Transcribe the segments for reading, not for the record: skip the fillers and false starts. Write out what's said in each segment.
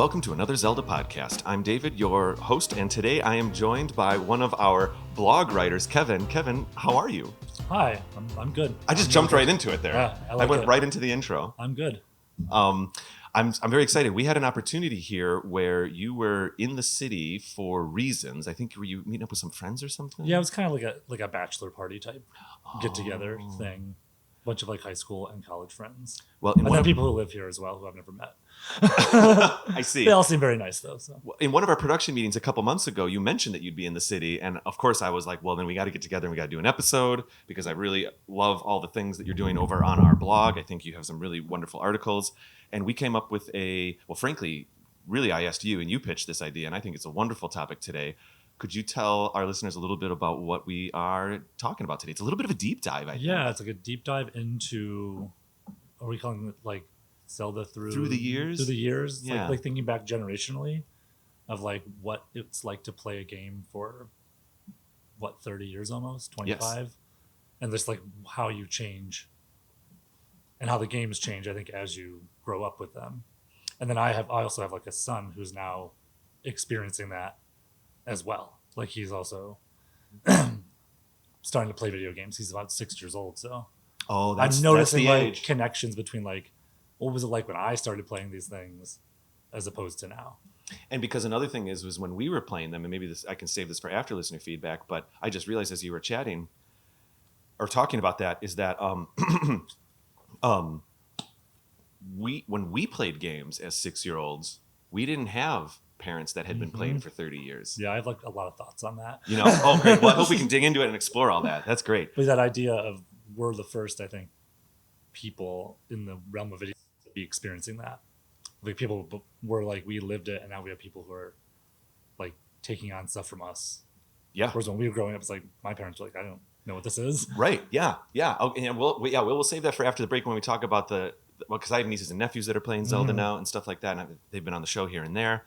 welcome to another Zelda podcast. I'm David, your host, and today I am joined by one of our blog writers, Kevin. Kevin, how are you? Hi, I'm good. I just jumped right into it there. Yeah, I went right into the intro. I'm good. I'm very excited. We had an opportunity here where you were in the city for reasons. I think were you meeting up with some friends or something? Yeah, it was kind of like a bachelor party type get together thing. Bunch of like high school and college friends. Well, and then people who live here as well who I've never met. I see. They all seem very nice though. So in one of our production meetings a couple months ago, you mentioned that you'd be in the city, and of course I was like, well, then we got to get together and we got to do an episode because I really love all the things that you're doing over on our blog. I think you have some really wonderful articles, and we came up with frankly, really I asked you and you pitched this idea, and I think it's a wonderful topic today. Could you tell our listeners a little bit about what we are talking about today? It's a little bit of a deep dive, I think. Yeah, it's like a deep dive into, are we calling it like Zelda through the years? Through the years. Yeah. Like thinking back generationally of like what it's like to play a game for 30 years almost, 25. Yes. And just like how you change and how the games change, I think, as you grow up with them. And then I also have like a son who's now experiencing that as well. Like he's also starting to play video games. He's about 6 years old. So I'm noticing like age. Connections between like, what was it like when I started playing these things as opposed to now? And because another thing was when we were playing them, and maybe I can save this for after listener feedback, but I just realized as you were chatting or talking about that is that when we played games as 6-year-olds, we didn't have parents that had been playing for 30 years. Yeah, I have like a lot of thoughts on that. You know, oh great. Well, I hope we can dig into it and explore all that. That's great. But that idea of we're the first, I think, people in the realm of video to be experiencing that. Like people were like, we lived it, and now we have people who are like taking on stuff from us. Yeah. Whereas when we were growing up, it's like my parents were like, I don't know what this is. Right. Yeah. Yeah. Okay. And we'll save that for after the break when we talk about because I have nieces and nephews that are playing Zelda now and stuff like that, and they've been on the show here and there.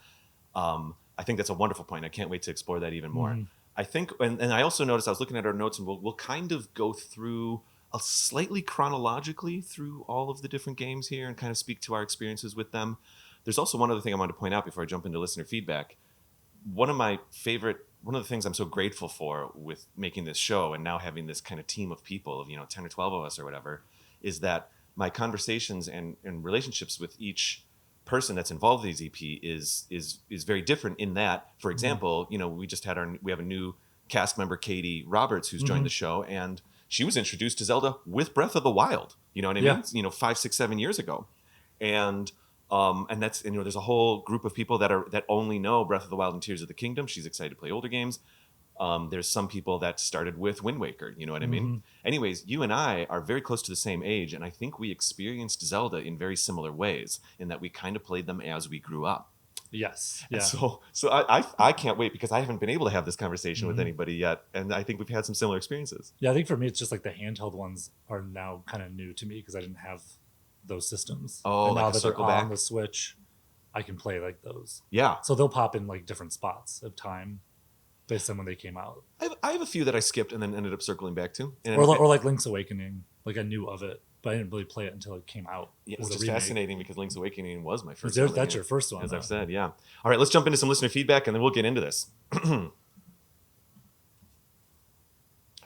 I think that's a wonderful point. I can't wait to explore that even more. I think, and I also noticed I was looking at our notes, and we'll kind of go through slightly chronologically through all of the different games here and kind of speak to our experiences with them. There's also one other thing I wanted to point out before I jump into listener feedback. One of the things I'm so grateful for with making this show and now having this kind of team of people of 10 or 12 of us or whatever is that my conversations and relationships with each person that's involved in these EP is very different in that, for example, we have a new cast member, Katie Roberts, who's joined the show, and she was introduced to Zelda with Breath of the Wild. You know what I mean? 5, 6, 7 years ago, and that's there's a whole group of people that only know Breath of the Wild and Tears of the Kingdom. She's excited to play older games. There's some people that started with Wind Waker. You know what I mean? Anyways, you and I are very close to the same age, and I think we experienced Zelda in very similar ways in that we kind of played them as we grew up. Yes. Yeah. So I can't wait because I haven't been able to have this conversation with anybody yet, and I think we've had some similar experiences. Yeah, I think for me it's just like the handheld ones are now kind of new to me because I didn't have those systems. Oh, and like now that they're back on the Switch, I can play like those. Yeah. So they'll pop in like different spots of time based on when they came out. I have a few that I skipped and then ended up circling back to. Or like Link's Awakening. Like I knew of it, but I didn't really play it until it came out. Yeah, which is fascinating because Link's Awakening was my first. That's your first one, as I've said. Yeah. All right, let's jump into some listener feedback and then we'll get into this.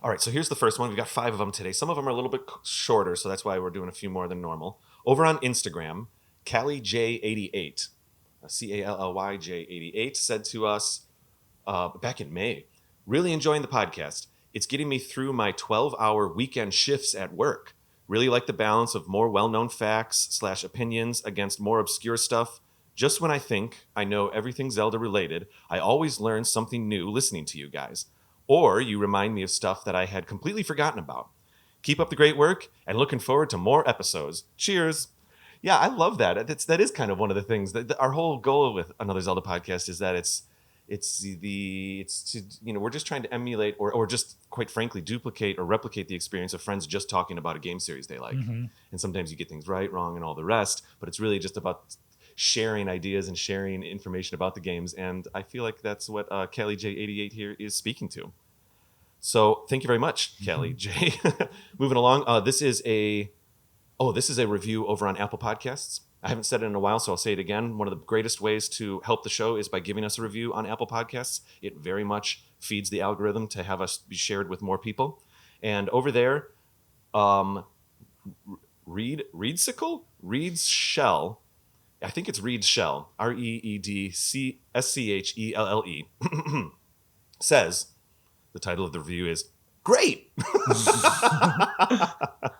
All right, so here's the first one. We've got 5 of them today. Some of them are a little bit shorter, so that's why we're doing a few more than normal. Over on Instagram, CallyJ88, CALLYJ88, said to us back in May, really enjoying the podcast. It's getting me through my 12-hour weekend shifts at work. Really like the balance of more well-known facts / opinions against more obscure stuff. Just when I think I know everything Zelda related, I always learn something new listening to you guys. Or you remind me of stuff that I had completely forgotten about. Keep up the great work and looking forward to more episodes. Cheers. Yeah, I love that. That is kind of one of the things that our whole goal with Another Zelda podcast is that we're just trying to emulate or just quite frankly duplicate or replicate the experience of friends just talking about a game series they like. And sometimes you get things right, wrong, and all the rest, but it's really just about sharing ideas and sharing information about the games, and I feel like that's what Kelly J88 here is speaking to. So thank you very much, Kelly J. Moving along, this is a review over on Apple Podcasts. I haven't said it in a while, so I'll say it again. One of the greatest ways to help the show is by giving us a review on Apple Podcasts. It very much feeds the algorithm to have us be shared with more people. And over there, Reed's Shell. I think it's Reed's Shell. ReedSchelle says the title of the review is great.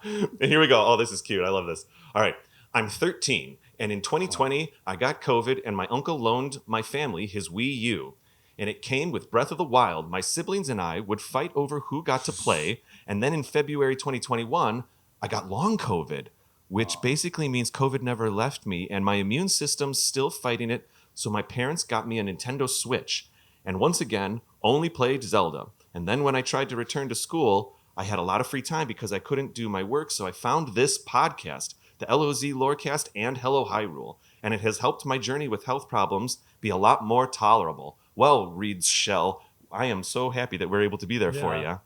And here we go. Oh, this is cute. I love this. All right. I'm 13, and in 2020, I got COVID, and my uncle loaned my family his Wii U. And it came with Breath of the Wild. My siblings and I would fight over who got to play. And then in February 2021, I got long COVID, which basically means COVID never left me, and my immune system's still fighting it. So my parents got me a Nintendo Switch. And once again, only played Zelda. And then when I tried to return to school, I had a lot of free time because I couldn't do my work. So I found this podcast, the LOZ Lorecast and Hello Hyrule. And it has helped my journey with health problems be a lot more tolerable. Well, Reed's Shell, I am so happy that we're able to be there for you.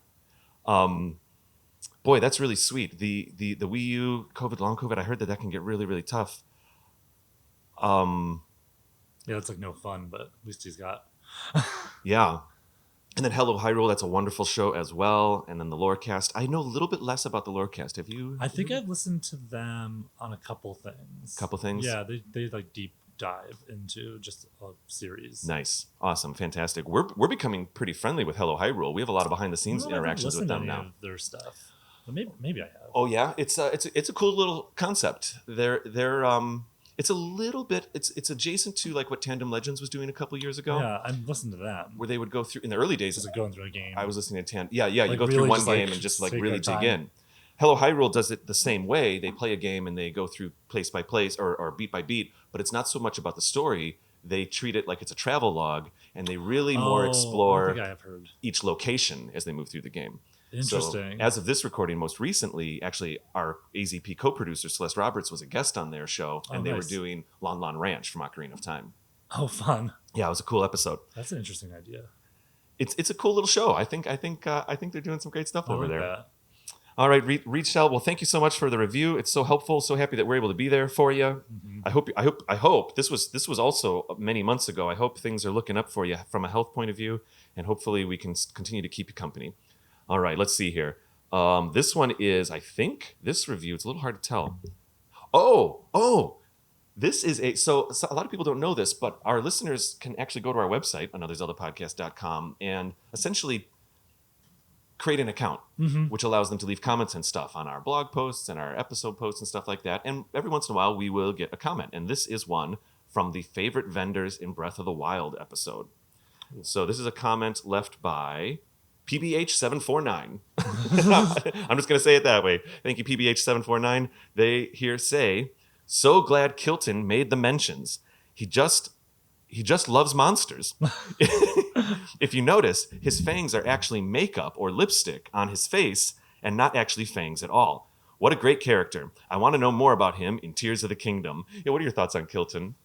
Boy, that's really sweet. The Wii U, long COVID, I heard that can get really, really tough. Yeah, it's like no fun, but at least he's got. Yeah. And then Hello Hyrule, that's a wonderful show as well. And then the Lorecast. I know a little bit less about the Lorecast. Have you? I think I've listened to them on a couple things. Couple things? Yeah, they like deep dive into just a series. Nice. Awesome. Fantastic. We're becoming pretty friendly with Hello Hyrule. We have a lot of behind the scenes interactions with them now. Of their stuff. But maybe I have. Oh yeah, it's a cool little concept. It's a little bit it's adjacent to like what Tandem Legends was doing a couple years ago. Yeah, I listened to that. Where they would go through in the early days. Just like going through a game. I was listening to Tandem. Yeah. You like go really through one just, game like, and just like take really their dig time. in. Hello Hyrule does it the same way. They play a game and they go through place by place or beat by beat, but it's not so much about the story. They treat it like it's a travel log, and they really more explore I think I have heard. each location as they move through the game. Interesting. So, as of this recording, most recently, actually, our AZP co-producer, Celeste Roberts, was a guest on their show, and they were doing Lon Lon Ranch from Ocarina of Time. Oh, fun. Yeah, it was a cool episode. That's an interesting idea. It's a cool little show. I think they're doing some great stuff over there. That. All right, Reach Shell. Well, thank you so much for the review. It's so helpful. So happy that we're able to be there for you. Mm-hmm. I hope this was also many months ago. I hope things are looking up for you from a health point of view, and hopefully we can continue to keep you company. All right, let's see here. This one is, I think, this review. It's a little hard to tell. This is so a lot of people don't know this, but our listeners can actually go to our website, anotherzeldapodcast.com, and essentially create an account, which allows them to leave comments and stuff on our blog posts and our episode posts and stuff like that. And every once in a while, we will get a comment. And this is one from the favorite vendors in Breath of the Wild episode. So this is a comment left by PBH749. I'm just going to say it that way. Thank you, PBH749. They here say, so glad Kilton made the mentions. He just loves monsters. If you notice, his fangs are actually makeup or lipstick on his face and not actually fangs at all. What a great character. I want to know more about him in Tears of the Kingdom. Yeah, what are your thoughts on Kilton?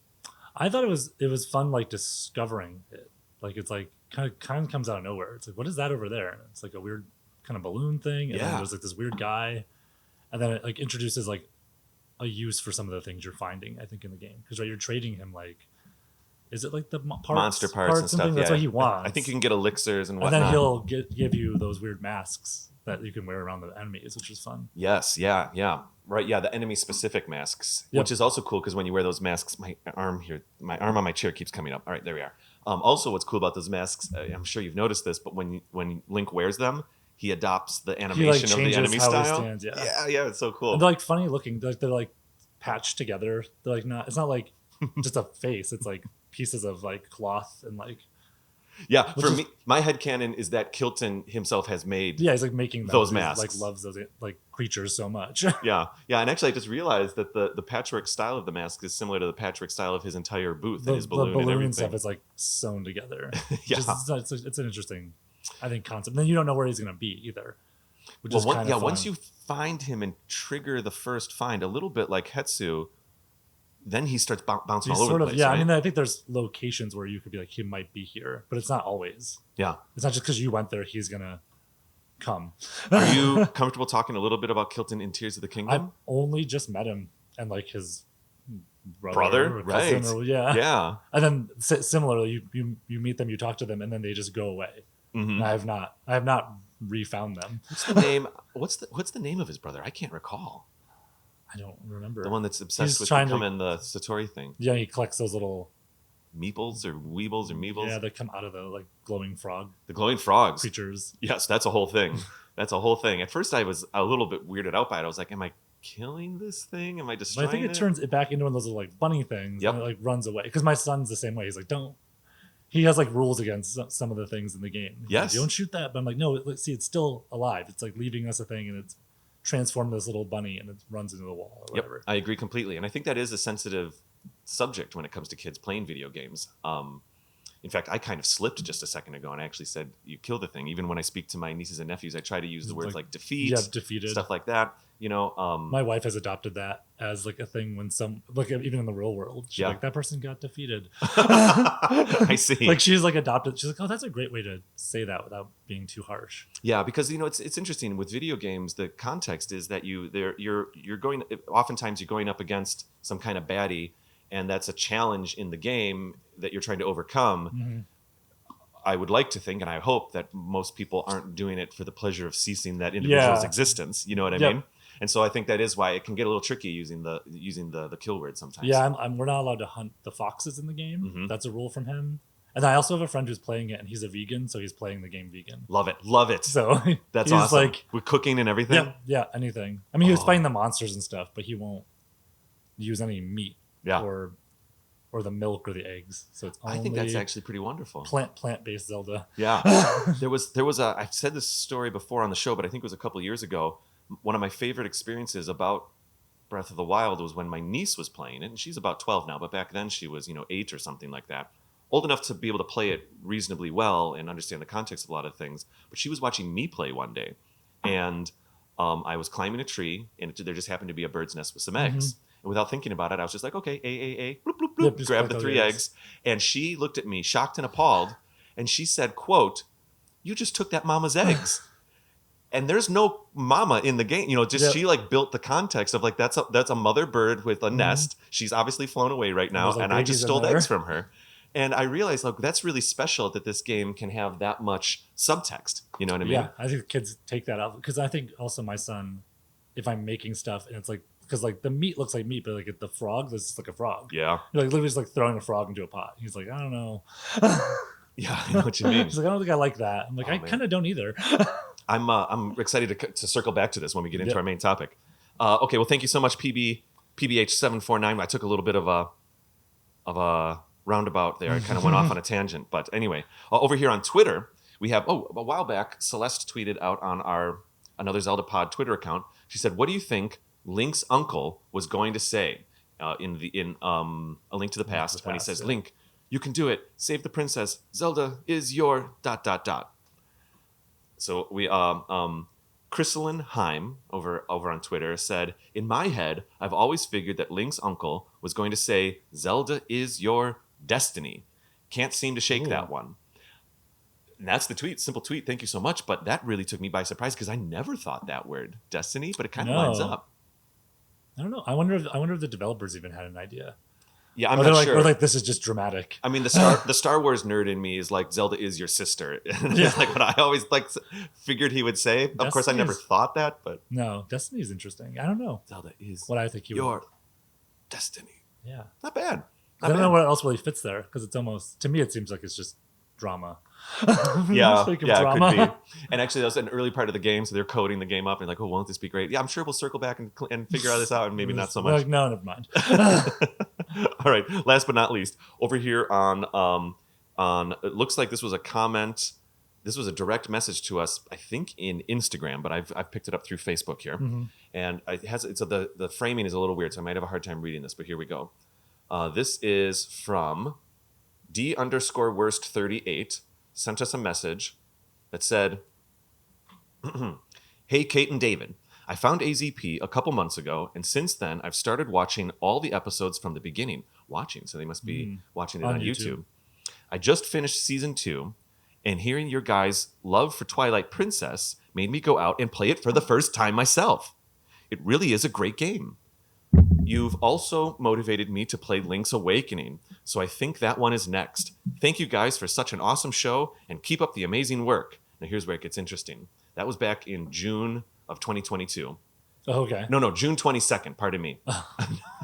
I thought it was fun, like discovering it. Like it's like kind of comes out of nowhere. It's like, what is that over there? And it's like a weird kind of balloon thing, and then there's like this weird guy, and then it like introduces like a use for some of the things you're finding. I think in the game because you're trading him like. Is it like the monster parts and stuff? That's what he wants. I think you can get elixirs and whatnot. And then he'll give you those weird masks that you can wear around the enemies, which is fun. Yes, yeah. Right, yeah, the enemy-specific masks, which is also cool because when you wear those masks, my arm on my chair keeps coming up. All right, there we are. Also, what's cool about those masks, I'm sure you've noticed this, but when Link wears them, he adopts the animation of the enemy style. Stands, yeah, it's so cool. And they're like funny looking. They're like patched together. They're like not. It's not like just a face. It's like pieces of like cloth and like. Yeah, for me, my headcanon is that Kilton himself has made. Yeah, he's like making those masks. Like loves those like creatures so much. yeah, and actually, I just realized that the patchwork style of the mask is similar to the patchwork style of his entire booth and his balloon, the and everything. Stuff is like sewn together. Yeah, it's an interesting, I think, concept. And then you don't know where he's gonna be either. Which is kind of fun. Once you find him and trigger the first find, a little bit like Hetsu. Then he starts bouncing all over the place. Yeah, right? I mean, I think there's locations where you could be like, he might be here, but it's not always. Yeah. It's not just because you went there, he's going to come. Are you comfortable talking a little bit about Kilton in Tears of the Kingdom? I've only just met him and like his brother, or cousin, right? or Yeah. And then similarly, you meet them, you talk to them, and then they just go away. Hmm. And I have not refound them. What's the name? What's the name of his brother? I can't recall. I don't remember. The one that's obsessed He's with trying to. becoming the Satori thing. Yeah, he collects those little. Meeples or Weebles or Meebles? Yeah, that come out of the like glowing frog The glowing frogs. creatures. Yes, that's a whole thing. That's a whole thing. At first, I was a little bit weirded out by it. I was like, "Am I killing this thing? Am I But destroying I think it turns it back into one of those little, like bunny things, Yep. and it like runs away. Because my son's the same way. He's like, don't. He has like rules against some of the things in the game. He's Yes. like, don't shoot that. But I'm like, no. See, it's still alive. It's like leaving us a thing, and it's transformed this little bunny, and it runs into the wall or Yep, whatever. I agree completely, and I think that is a sensitive subject when it comes to kids playing video games. In fact, I kind of slipped just a second ago and I actually said, "You kill the thing." Even when I speak to my nieces and nephews, I try to use the words like defeat, Yeah, defeated. stuff like that. My wife has adopted that as like a thing when even in the real world, she's Yeah. like, that person got defeated. I see. Like she's like adopted. She's like, oh, that's a great way to say that without being too harsh. Yeah, because it's interesting with video games. The context is that you're going. Oftentimes, you're going up against some kind of baddie, and that's a challenge in the game that you're trying to overcome. Mm-hmm. I would like to think, and I hope that most people aren't doing it for the pleasure of ceasing that individual's existence. You know what I mean? And so I think that is why it can get a little tricky using the kill word sometimes. Yeah, we're not allowed to hunt the foxes in the game. Mm-hmm. That's a rule from him. And I also have a friend who's playing it, and he's a vegan, so he's playing the game vegan. Love it. So That's he's awesome. like, with cooking and everything. yeah, anything. I mean, he was fighting the monsters and stuff, but he won't use any meat or the milk or the eggs. So it's only I think that's actually pretty wonderful. Plant-based Zelda. Yeah. there was I've said this story before on the show, but I think it was a couple of years ago. One of my favorite experiences about Breath of the Wild was when my niece was playing it, and she's about 12 now, but back then she was, 8 or something like that. Old enough to be able to play it reasonably well and understand the context of a lot of things. But she was watching me play one day, and I was climbing a tree, and there just happened to be a bird's nest with some eggs. And without thinking about it, I was just like, okay, bloop, bloop, bloop, grab the 3 eggs. And she looked at me, shocked and appalled, and she said, quote, "You just took that mama's eggs." And there's no mama in the game, she like built the context of like, that's a mother bird with a nest. She's obviously flown away right now. And I just stole eggs from her. And I realized like, that's really special that this game can have that much subtext. You know what I mean? Yeah. I think kids take that out because I think also my son, if I'm making stuff and it's like, because like the meat looks like meat, but like the frog, this is like a frog. Yeah. You're like literally just like throwing a frog into a pot. He's like, I don't know. Yeah, I know what you mean. He's like, I don't think I like that. I'm like, I kind of don't either. I'm excited to circle back to this when we get into our main topic. Okay, well, thank you so much, PBH749. I took a little bit of a roundabout there. I kind of went off on a tangent, but anyway, over here on Twitter, we have a while back, Celeste tweeted out on our Another Zelda Pod Twitter account. She said, "What do you think Link's uncle was going to say in A Link to the Past when he says, Link, you can do it. Save the princess. Zelda is your ... So we Chrysalin Heim over on Twitter said, "In my head, I've always figured that Link's uncle was going to say, Zelda is your destiny. Can't seem to shake that one." And that's the tweet. Simple tweet. Thank you so much. But that really took me by surprise because I never thought that word, destiny, but it kind of lines up. I don't know. I wonder if the developers even had an idea. Yeah, I'm not sure. Or like, this is just dramatic. I mean, the Star Wars nerd in me is like, Zelda is your sister. It's like what I always figured he would say. Of course, I never thought that, but no, destiny is interesting. I don't know. Zelda is what I think your destiny. Yeah, not bad. I don't know what else really fits there because it's almost, to me, it seems like it's just drama. Yeah, it could be. And actually, that was an early part of the game, so they're coding the game up and like, oh, won't this be great? Yeah, I'm sure we'll circle back and figure this out, and maybe not so much. Like, no, never mind. All right. Last but not least, over here on it looks like this was a comment. This was a direct message to us, I think, in Instagram, but I've picked it up through Facebook here, and the framing is a little weird, so I might have a hard time reading this. But here we go. This is from D_worst38. Sent us a message that said, "Hey, Kate and David. I found AZP a couple months ago, and since then, I've started watching all the episodes from the beginning." Watching, so they must be watching it on YouTube. "I just finished season 2, and hearing your guys' love for Twilight Princess made me go out and play it for the first time myself. It really is a great game." You've also motivated me to play Link's Awakening, so I think that one is next. Thank you guys for such an awesome show, and keep up the amazing work. Now here's where it gets interesting. That was back in June of 2022. Oh, okay. No, June 22nd, pardon me.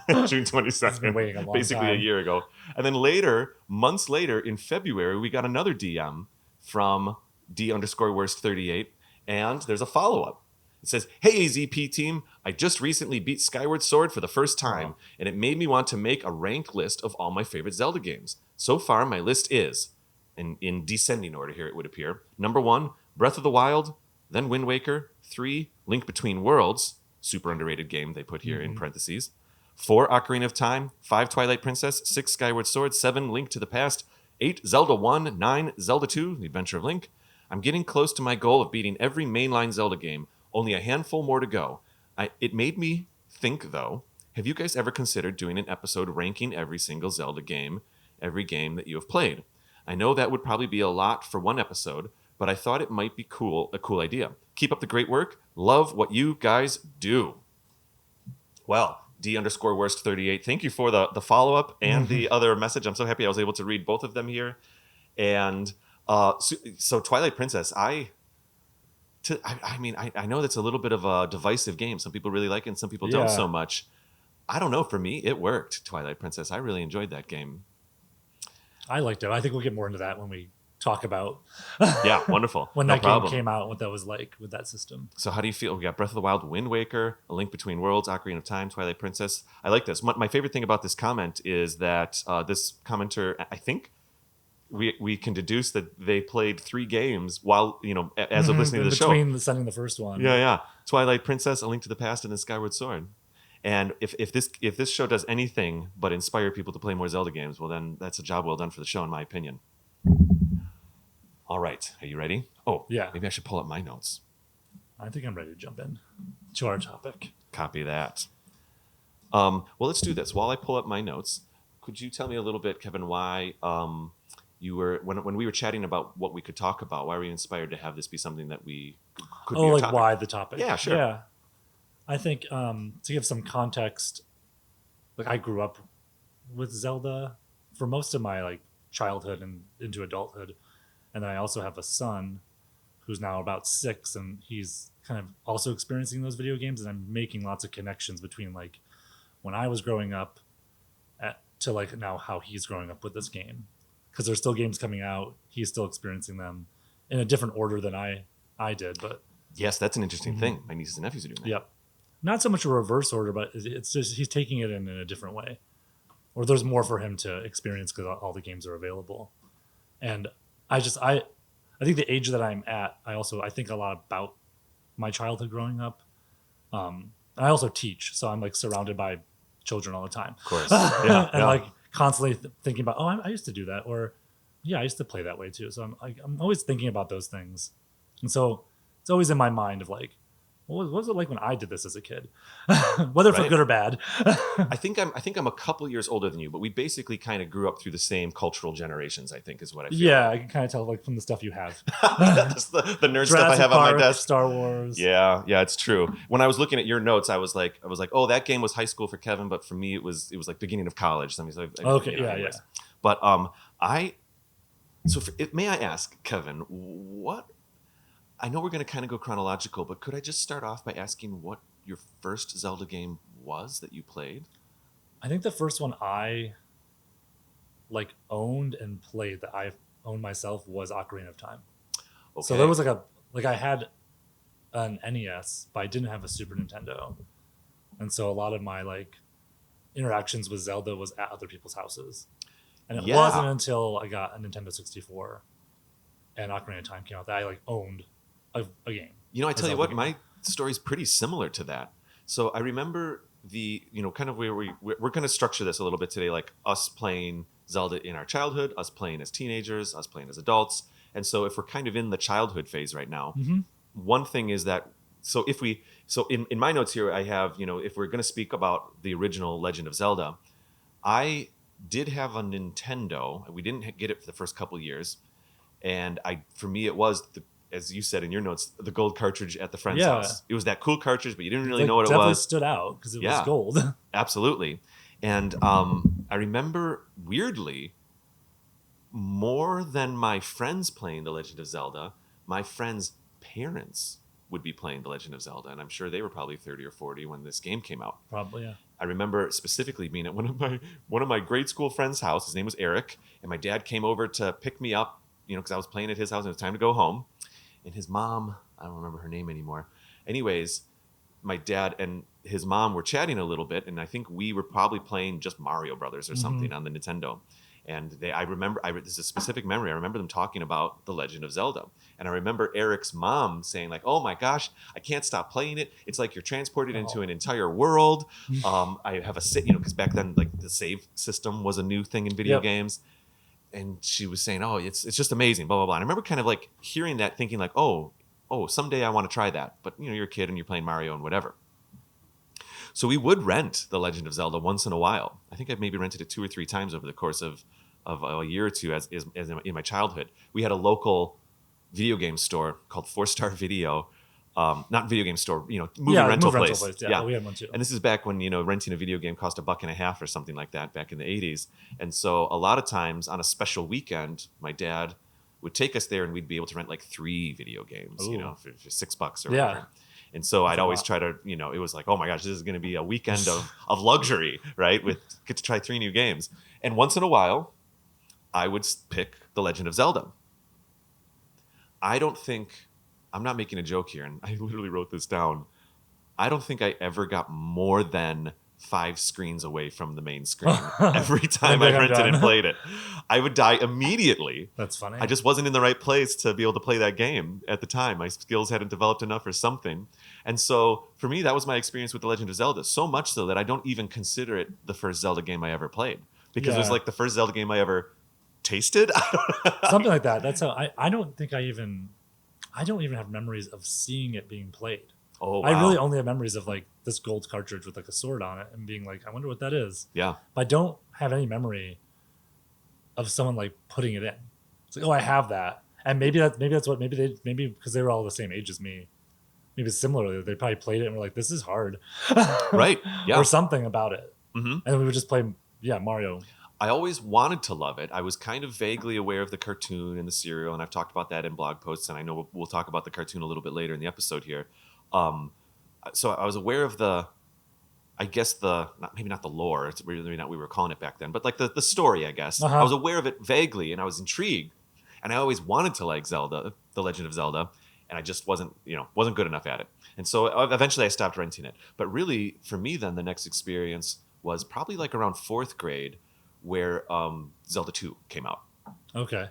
June 22nd. been waiting a long basically time. a year ago. And then later, months later, in February, we got another DM from D_worst38, and there's a follow-up. It says, "Hey AZP team, I just recently beat Skyward Sword for the first time, and it made me want to make a ranked list of all my favorite Zelda games. So far, my list is," in descending order here it would appear, number 1, Breath of the Wild, then Wind Waker, 3, Link Between Worlds, super underrated game they put here in parentheses, 4, Ocarina of Time, 5, Twilight Princess, 6, Skyward Sword, 7, Link to the Past, 8, Zelda 1, 9, Zelda 2, The Adventure of Link. I'm getting close to my goal of beating every mainline Zelda game, only a handful more to go. It made me think, though, have you guys ever considered doing an episode ranking every single Zelda game, every game that you have played? I know that would probably be a lot for one episode, but I thought it might be a cool idea. Keep up the great work. Love what you guys do. Well, D_worst38, thank you for the follow-up and the other message. I'm so happy I was able to read both of them here. And so Twilight Princess, I know that's a little bit of a divisive game. Some people really like it and some people don't so much. I don't know. For me, it worked, Twilight Princess. I really enjoyed that game. I liked it. I think we'll get more into that when we talk about Yeah, wonderful. when No that problem. game came out, what that was like with that system. So how do you feel? We got Breath of the Wild, Wind Waker, A Link Between Worlds, Ocarina of Time, Twilight Princess. I like this. My favorite thing about this comment is that this commenter, I think we can deduce that they played 3 games while, as of listening to the show. Between sending the first one. Yeah. Twilight Princess, A Link to the Past, and then Skyward Sword. And if this show does anything but inspire people to play more Zelda games, well, then that's a job well done for the show, in my opinion. All right. Are you ready? Oh, Yeah. Maybe I should pull up my notes. I think I'm ready to jump in to our topic. Copy that. Well, let's do this. While I pull up my notes, could you tell me a little bit, Kevin, why you were when we were chatting about what we could talk about? Why were you inspired to have this be something that we could? Oh, be a like topic? why the topic? Yeah, sure. Yeah, I think to give some context, like I grew up with Zelda for most of my childhood and into adulthood, and then I also have a son who's now about 6, and he's kind of also experiencing those video games, and I'm making lots of connections between when I was growing up to now how he's growing up with this game, because there's still games coming out, he's still experiencing them in a different order than I did. But yes, that's an interesting thing. My nieces and nephews are doing that. yep, not so much a reverse order, but it's just he's taking it in a different way, or there's more for him to experience because all the games are available. And I think the age that I'm at, I think a lot about my childhood growing up. I also teach, so I'm surrounded by children all the time. Of course. Yeah. And constantly thinking about, I used to do that, or yeah, I used to play that way too. So I'm always thinking about those things, and so it's always in my mind of what was it like when I did this as a kid, whether for Right. good or bad. I think I'm a couple years older than you, but we basically kind of grew up through the same cultural generations, I think is what I feel. Yeah, I can kind of tell from the stuff you have. Just the nerd stuff I Jurassic have on my Park, desk. Star Wars. Yeah, it's true. When I was looking at your notes, I was like, oh, that game was high school for Kevin, but for me, it was like beginning of college. So Okay, yeah. But may I ask, Kevin, what? I know we're going to kind of go chronological, but could I just start off by asking what your first Zelda game was that you played? I think the first one I owned and played that I owned myself was Ocarina of Time. Okay. So there was I had an NES, but I didn't have a Super Nintendo, and so a lot of my interactions with Zelda was at other people's houses, and it wasn't until I got a Nintendo 64 and Ocarina of Time came out that I owned a game. I tell you what, my story's pretty similar to that. So I remember kind of where we're going to structure this a little bit today, like us playing Zelda in our childhood, us playing as teenagers, us playing as adults. And so if we're kind of in the childhood phase right now, one thing is that, in my notes here, I have, if we're going to speak about the original Legend of Zelda, I did have a Nintendo. We didn't get it for the first couple of years. And for me, it was as you said in your notes, the gold cartridge at the friend's Yeah. house. It was that cool cartridge, but you didn't really Like, know what it definitely was. stood out because it was Yeah. gold. Absolutely. And I remember weirdly, more than my friends playing The Legend of Zelda, my friends' parents would be playing The Legend of Zelda, and I'm sure they were probably 30 or 40 when this game came out. Probably, yeah. I remember specifically being at one of my grade school friends' house. His name was Eric, and my dad came over to pick me up, because I was playing at his house and it was time to go home. And his mom, I don't remember her name anymore. Anyways, my dad and his mom were chatting a little bit, and I think we were probably playing just Mario Brothers or something on the Nintendo. And this is a specific memory. I remember them talking about The Legend of Zelda. And I remember Eric's mom saying like, "Oh my gosh, I can't stop playing it. It's like you're transported into an entire world." I have because back then like the save system was a new thing in video games. And she was saying, "Oh, it's just amazing, blah, blah, blah." And I remember kind of like hearing that thinking like, oh, someday I want to try that. But you're a kid and you're playing Mario and whatever. So we would rent The Legend of Zelda once in a while. I think I've maybe rented it 2 or 3 times over the course of a year or two as in my childhood. We had a local video game store called 4-Star Video. Not video game store, movie rental place. Yeah, we had one too. And this is back when, renting a video game cost $1.50 or something like that back in the 80s. And so a lot of times on a special weekend, my dad would take us there and we'd be able to rent like 3 video games, for $6 or whatever. And so I'd always try to, it was like, oh my gosh, this is going to be a weekend of luxury, right? Get to try 3 new games. And once in a while, I would pick The Legend of Zelda. I'm not making a joke here, and I literally wrote this down. I don't think I ever got more than 5 screens away from the main screen every time I rented and played it. I would die immediately. That's funny. I just wasn't in the right place to be able to play that game at the time. My skills hadn't developed enough or something. And so for me, that was my experience with The Legend of Zelda. So much so that I don't even consider it the first Zelda game I ever played. Because it was like the first Zelda game I ever tasted. Something like that. That's how I don't even have memories of seeing it being played. Oh, wow. I really only have memories of like this gold cartridge with like a sword on it and being like, I wonder what that is. Yeah. But I don't have any memory of someone like putting it in. It's like, oh, I have that. And maybe because they were all the same age as me. Maybe similarly, they probably played it and were like, this is hard. Right. Yeah. Or something about it. Mm-hmm. And we would just play, Mario. I always wanted to love it. I was kind of vaguely aware of the cartoon and the serial, and I've talked about that in blog posts, and I know we'll talk about the cartoon a little bit later in the episode here. So I was aware of maybe not the lore, it's really not what we were calling it back then, but like the story, I guess. I was aware of it vaguely, and I was intrigued, and I always wanted to like Zelda, The Legend of Zelda, and I just wasn't good enough at it. And so eventually I stopped renting it. But really, for me then, the next experience was probably like around 4th grade, where Zelda 2 came out. Okay.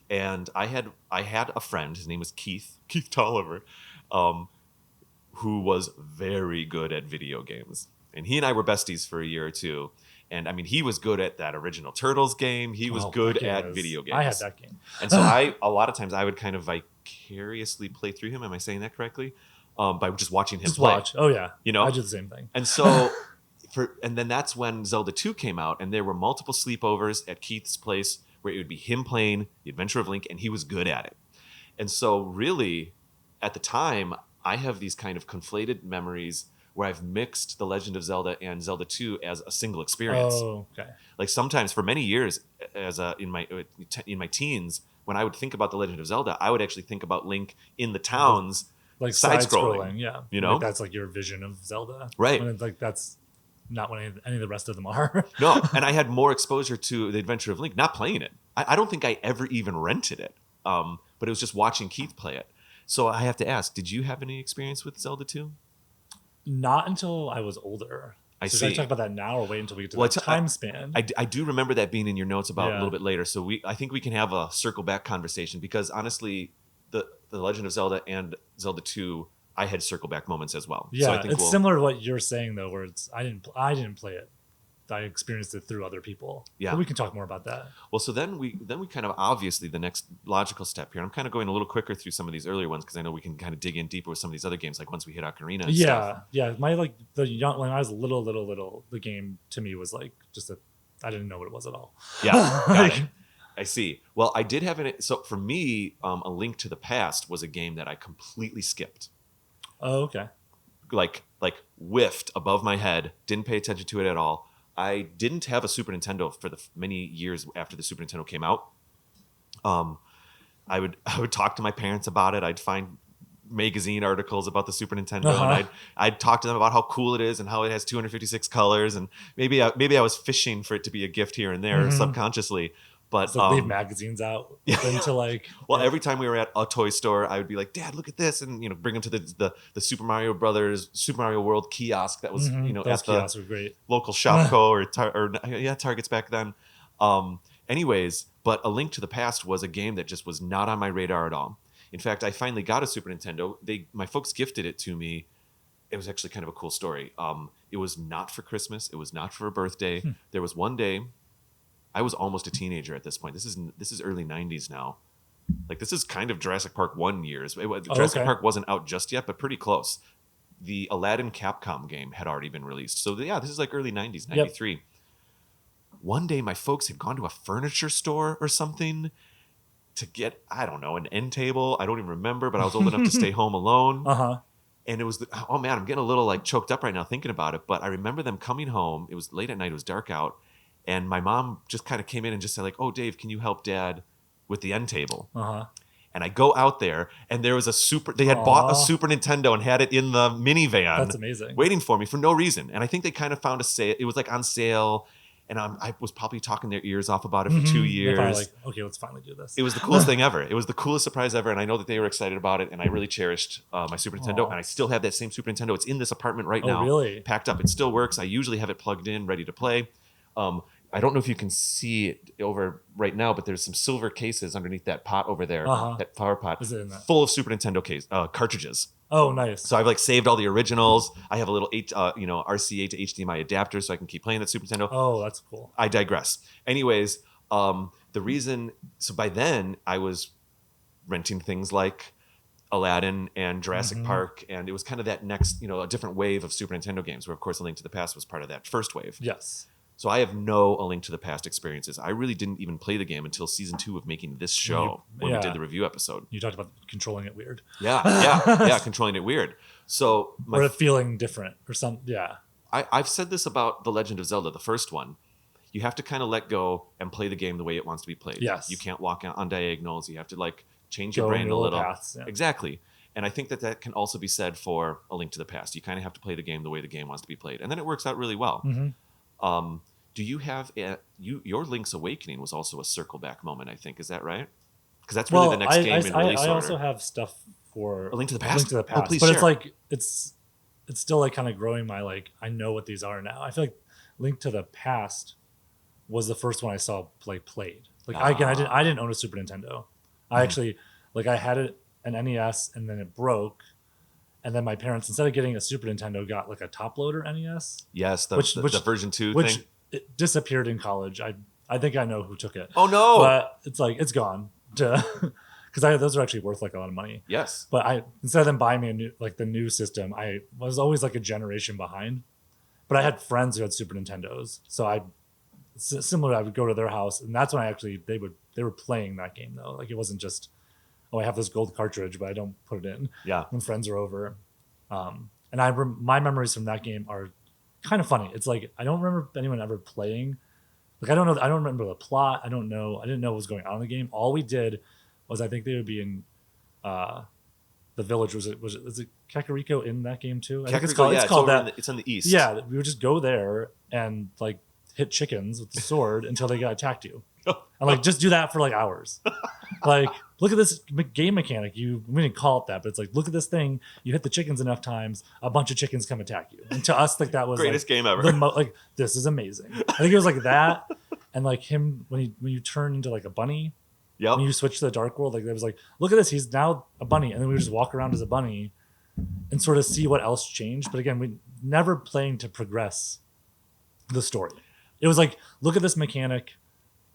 And I had a friend, his name was Keith Tolliver, who was very good at video games. And he and I were besties for a year or two. And I mean, he was good at that original Turtles game. He was good at video games. I had that game. And so a lot of times I would kind of vicariously play through him. Am I saying that correctly? By just watching him play. Watch. Oh yeah. I do the same thing. And so and then that's when Zelda 2 came out, and there were multiple sleepovers at Keith's place where it would be him playing The Adventure of Link, and he was good at it. And so really, at the time, I have these kind of conflated memories where I've mixed The Legend of Zelda and Zelda 2 as a single experience. Oh, okay. Like sometimes for many years, in my teens, when I would think about The Legend of Zelda, I would actually think about Link in the towns, like side-scrolling. Yeah, like that's like your vision of Zelda, right? When like that's not what any of the rest of them are. No, and I had more exposure to The Adventure of Link, not playing it. I don't think I ever even rented it, but it was just watching Keith play it. So I have to ask, did you have any experience with Zelda 2? Not until I was older. I see. Should I talk about that now or wait until we get to the time span? I do remember that being in your notes about a little bit later. So I think we can have a circle back conversation, because honestly, the Legend of Zelda and Zelda 2, I had circle back moments as well. Yeah, so I think it's similar to what you're saying though, where I didn't play it. I experienced it through other people. Yeah, but we can talk more about that. Well, so then we kind of obviously the next logical step here. I'm kind of going a little quicker through some of these earlier ones because I know we can kind of dig in deeper with some of these other games. Like once we hit Ocarina. And stuff. Yeah. My when I was little, the game to me was like just I didn't know what it was at all. Yeah, got it. I see. Well, I did have an so for me, A Link to the Past was a game that I completely skipped. Oh, okay. Like whiffed above my head, didn't pay attention to it at all. I didn't have a Super Nintendo for the many years after the Super Nintendo came out. Um, I would talk to my parents about it. I'd find magazine articles about the Super Nintendo, and I'd talk to them about how cool it is and how it has 256 colors, and maybe I was fishing for it to be a gift here and there subconsciously. But So leave magazines out into like. Well, every time we were at a toy store, I would be like, "Dad, look at this," and bring them to the Super Mario Brothers, Super Mario World kiosk that was Those at kiosks the were great. local Shopco or Targets back then. Anyways, but A Link to the Past was a game that just was not on my radar at all. In fact, I finally got a Super Nintendo. My folks gifted it to me. It was actually kind of a cool story. It was not for Christmas. It was not for a birthday. There was one day. I was almost a teenager at this point. This is early 90s now. Like, this is kind of Jurassic Park 1 years. Jurassic Park wasn't out just yet, but pretty close. The Aladdin Capcom game had already been released. So this is like early 90s, 93. Yep. One day my folks had gone to a furniture store or something to get, I don't know, an end table. I don't even remember, but I was old enough to stay home alone. And it was, oh man, I'm getting a little like choked up right now thinking about it. But I remember them coming home. It was late at night. It was dark out. And my mom just kind of came in and just said like, "Oh, Dave, can you help Dad with the end table?" And I go out there, and there was they had bought a Super Nintendo and had it in the minivan. That's amazing. Waiting for me for no reason. And I think they kind of found a sale. It was like on sale. And I was probably talking their ears off about it for 2 years. They're like, okay, let's finally do this. It was the coolest thing ever. It was the coolest surprise ever. And I know that they were excited about it. And I really cherished my Super Nintendo. And I still have that same Super Nintendo. It's in this apartment right now. Really? Packed up. It still works. I usually have it plugged in, ready to play. I don't know if you can see it over right now, but there's some silver cases underneath that pot over there, that flower pot, Is it in that? full of Super Nintendo cartridges. Oh, nice. So I've like saved all the originals. I have a little RCA to HDMI adapter so I can keep playing that Super Nintendo. Oh, that's cool. I digress. Anyways, the reason, so by then I was renting things like Aladdin and Jurassic Park, and it was kind of that next, a different wave of Super Nintendo games, where of course A Link to the Past was part of that first wave. Yes. So I have no A Link to the Past experiences. I really didn't even play the game until season 2 of making this show when we did the review episode. You talked about controlling it weird. Yeah, controlling it weird. So or feeling different or something. Yeah. I've said this about The Legend of Zelda, the first one. You have to kind of let go and play the game the way it wants to be played. Yes. You can't walk on diagonals. You have to like change your brain a little. Paths, yeah. Exactly. And I think that can also be said for A Link to the Past. You kind of have to play the game the way the game wants to be played. And then it works out really well. Do you have your Link's Awakening was also a circle back moment, I think. Is that right? Because that's really the next game in release order. I also have stuff for A Link to the Past. Link to the Past. Oh, please but share. It's like it's still like kind of growing my like I know what these are now. I feel like Link to the Past was the first one I saw played. Like I didn't own a Super Nintendo. I actually I had an NES and then it broke. And then my parents, instead of getting a Super Nintendo, got like a top loader NES. Yes, the version 2 thing. It disappeared in college. I think I know who took it. Oh no! But it's like it's gone. Because those are actually worth like a lot of money. Yes. But instead of them buying me the new system, I was always like a generation behind. But I had friends who had Super Nintendos, so similar. I would go to their house, and that's when they were playing that game though. Like it wasn't just I have this gold cartridge, but I don't put it in. Yeah. When friends are over, and my memories from that game are kind of funny. It's like I don't remember anyone ever playing. Like I don't know. I don't remember the plot. I didn't know what was going on in the game. All we did was I think they would be in the village. Was it Kakariko in that game too? I think it's called that. It's on the east. Yeah, we would just go there and like hit chickens with the sword until they got attacked you, and like just do that for like hours. Like look at this game mechanic. We didn't call it that, but it's like look at this thing. You hit the chickens enough times, a bunch of chickens come attack you. And to us, like that was greatest game ever. Like this is amazing. I think it was like that, and like him when you turn into like a bunny. Yep. When you switch to the dark world, like it was like look at this. He's now a bunny, and then we would just walk around as a bunny, and sort of see what else changed. But again, we never playing to progress the story. It was like look at this mechanic.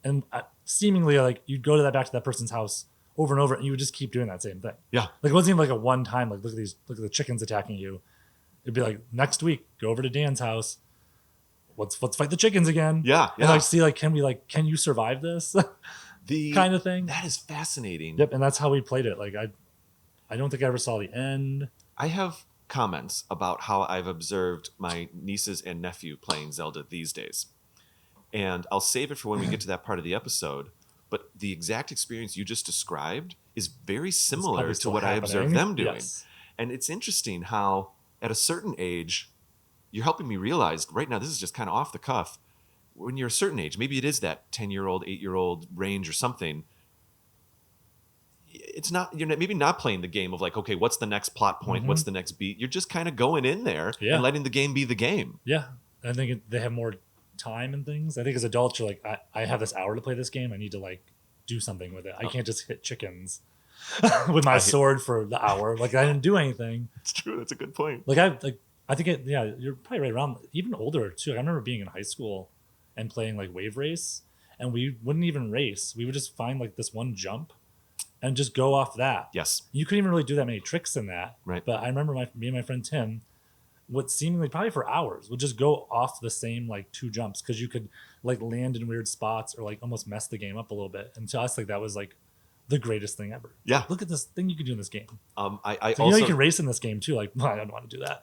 And seemingly, like you'd go back to that person's house over and over, and you would just keep doing that same thing. Yeah, like it wasn't even like a one time. Like look at the chickens attacking you. It'd be like next week, go over to Dan's house. Let's fight the chickens again. Yeah. And like see can you survive this? kind of thing. That is fascinating. Yep, and that's how we played it. Like I don't think I ever saw the end. I have comments about how I've observed my nieces and nephew playing Zelda these days. And I'll save it for when we get to that part of the episode. But the exact experience you just described is very similar to what I observed them doing. Yes. And it's interesting how at a certain age, you're helping me realize right now, this is just kind of off the cuff. When you're a certain age, maybe it is that 10-year-old, 8-year-old range or something. It's not, you're maybe not playing the game of like, okay, what's the next plot point? What's the next beat? You're just kind of going in there and letting the game be the game. Yeah. I think they have more time and things. I think as adults, you're like, I have this hour to play this game. I need to like do something with it. I can't just hit chickens with my sword for the hour. Like I didn't do anything. It's true. That's a good point. I think you're probably right around even older too. I remember being in high school and playing like Wave Race, and we wouldn't even race. We would just find like this one jump and just go off that. Yes. You couldn't even really do that many tricks in that. Right. But I remember me and my friend Tim would seemingly probably for hours would just go off the same like 2 jumps because you could like land in weird spots or like almost mess the game up a little bit. And to us, like that was like the greatest thing ever. Yeah. Look at this thing you can do in this game. I So, also, you can race in this game too. Like, well, I don't want to do that.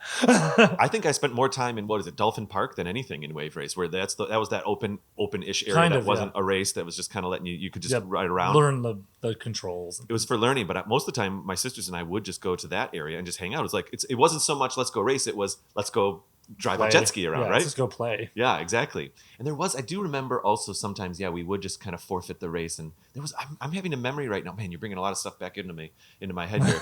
I think I spent more time in Dolphin Park than anything in Wave Race, where that was that open-ish area Kind that of, wasn't a race, that was just kind of letting you could just ride around. Learn the controls. It was for learning, but most of the time, my sisters and I would just go to that area and just hang out. It was like it wasn't so much let's go race; it was let's go drive a jet ski around, right? Let's just go play. Yeah, exactly. And I do remember also sometimes, we would just kind of forfeit the race. And I'm having a memory right now, man. You're bringing a lot of stuff back into my head here.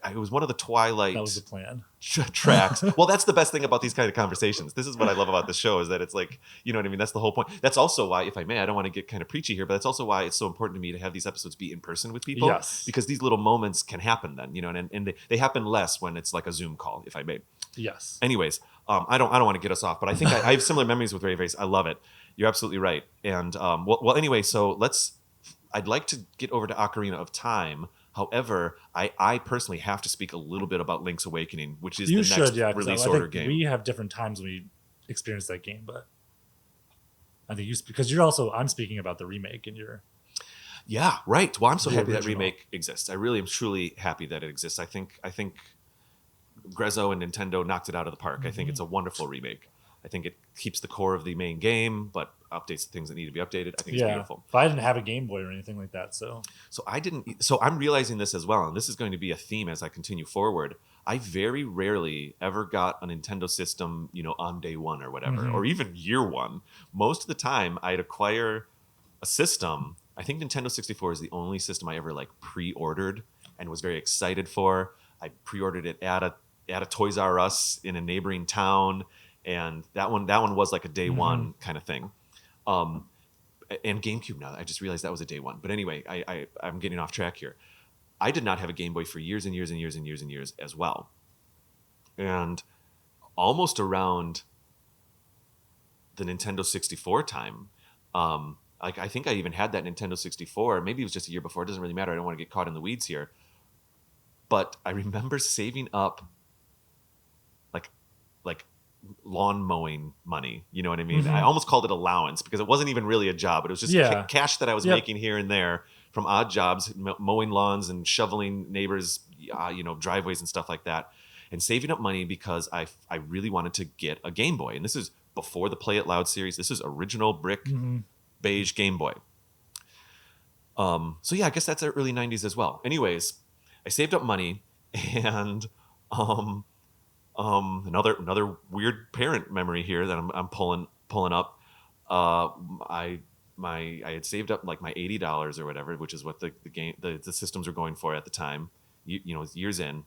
It was one of the Twilight. That was the plan. Tracks. Well, that's the best thing about these kind of conversations. This is what I love about this show is that it's like, you know what I mean? That's the whole point. That's also why, if I may, I don't want to get kind of preachy here, but that's also why it's so important to me to have these episodes be in person with people. Yes. Because these little moments can happen then, and they happen less when it's like a Zoom call, if I may. Yes. Anyways, I don't want to get us off, but I think I have similar memories with Wave Race. I love it. You're absolutely right. And anyway, so I'd like to get over to Ocarina of Time. However, I personally have to speak a little bit about Link's Awakening, which is the next release order game. We have different times when we experience that game, but I think because I'm speaking about the remake and you're. Yeah, right. Well, I'm so happy original. that remake exists. I really am truly happy that it exists. I think Grezzo and Nintendo knocked it out of the park. I think it's a wonderful remake. I think it keeps the core of the main game, but updates the things that need to be updated. I think it's beautiful. But I didn't have a Game Boy or anything like that, so I didn't. So I'm realizing this as well, and this is going to be a theme as I continue forward. I very rarely ever got a Nintendo system, on day one or whatever, or even year one. Most of the time, I'd acquire a system. I think Nintendo 64 is the only system I ever like pre-ordered and was very excited for. I pre-ordered it at a Toys R Us in a neighboring town. And that one was like a day one kind of thing. And GameCube now, I just realized that was a day one. But anyway, I'm getting off track here. I did not have a Game Boy for years and years and years and years and years as well. And almost around the Nintendo 64 time, I think I even had that Nintendo 64. Maybe it was just a year before. It doesn't really matter. I don't want to get caught in the weeds here. But I remember saving up like lawn mowing money, you know what I mean? I almost called it allowance because it wasn't even really a job, but it was just cash that I was making here and there from odd jobs, mowing lawns and shoveling neighbors, driveways and stuff like that, and saving up money because I really wanted to get a Game Boy. And this is before the Play It Loud series. This is original brick beige Game Boy. So I guess that's the early 90s as well. Anyways, I saved up money and another weird parent memory here that I'm pulling up. I had saved up like my $80 or whatever, which is what the systems were going for at the time. Years in,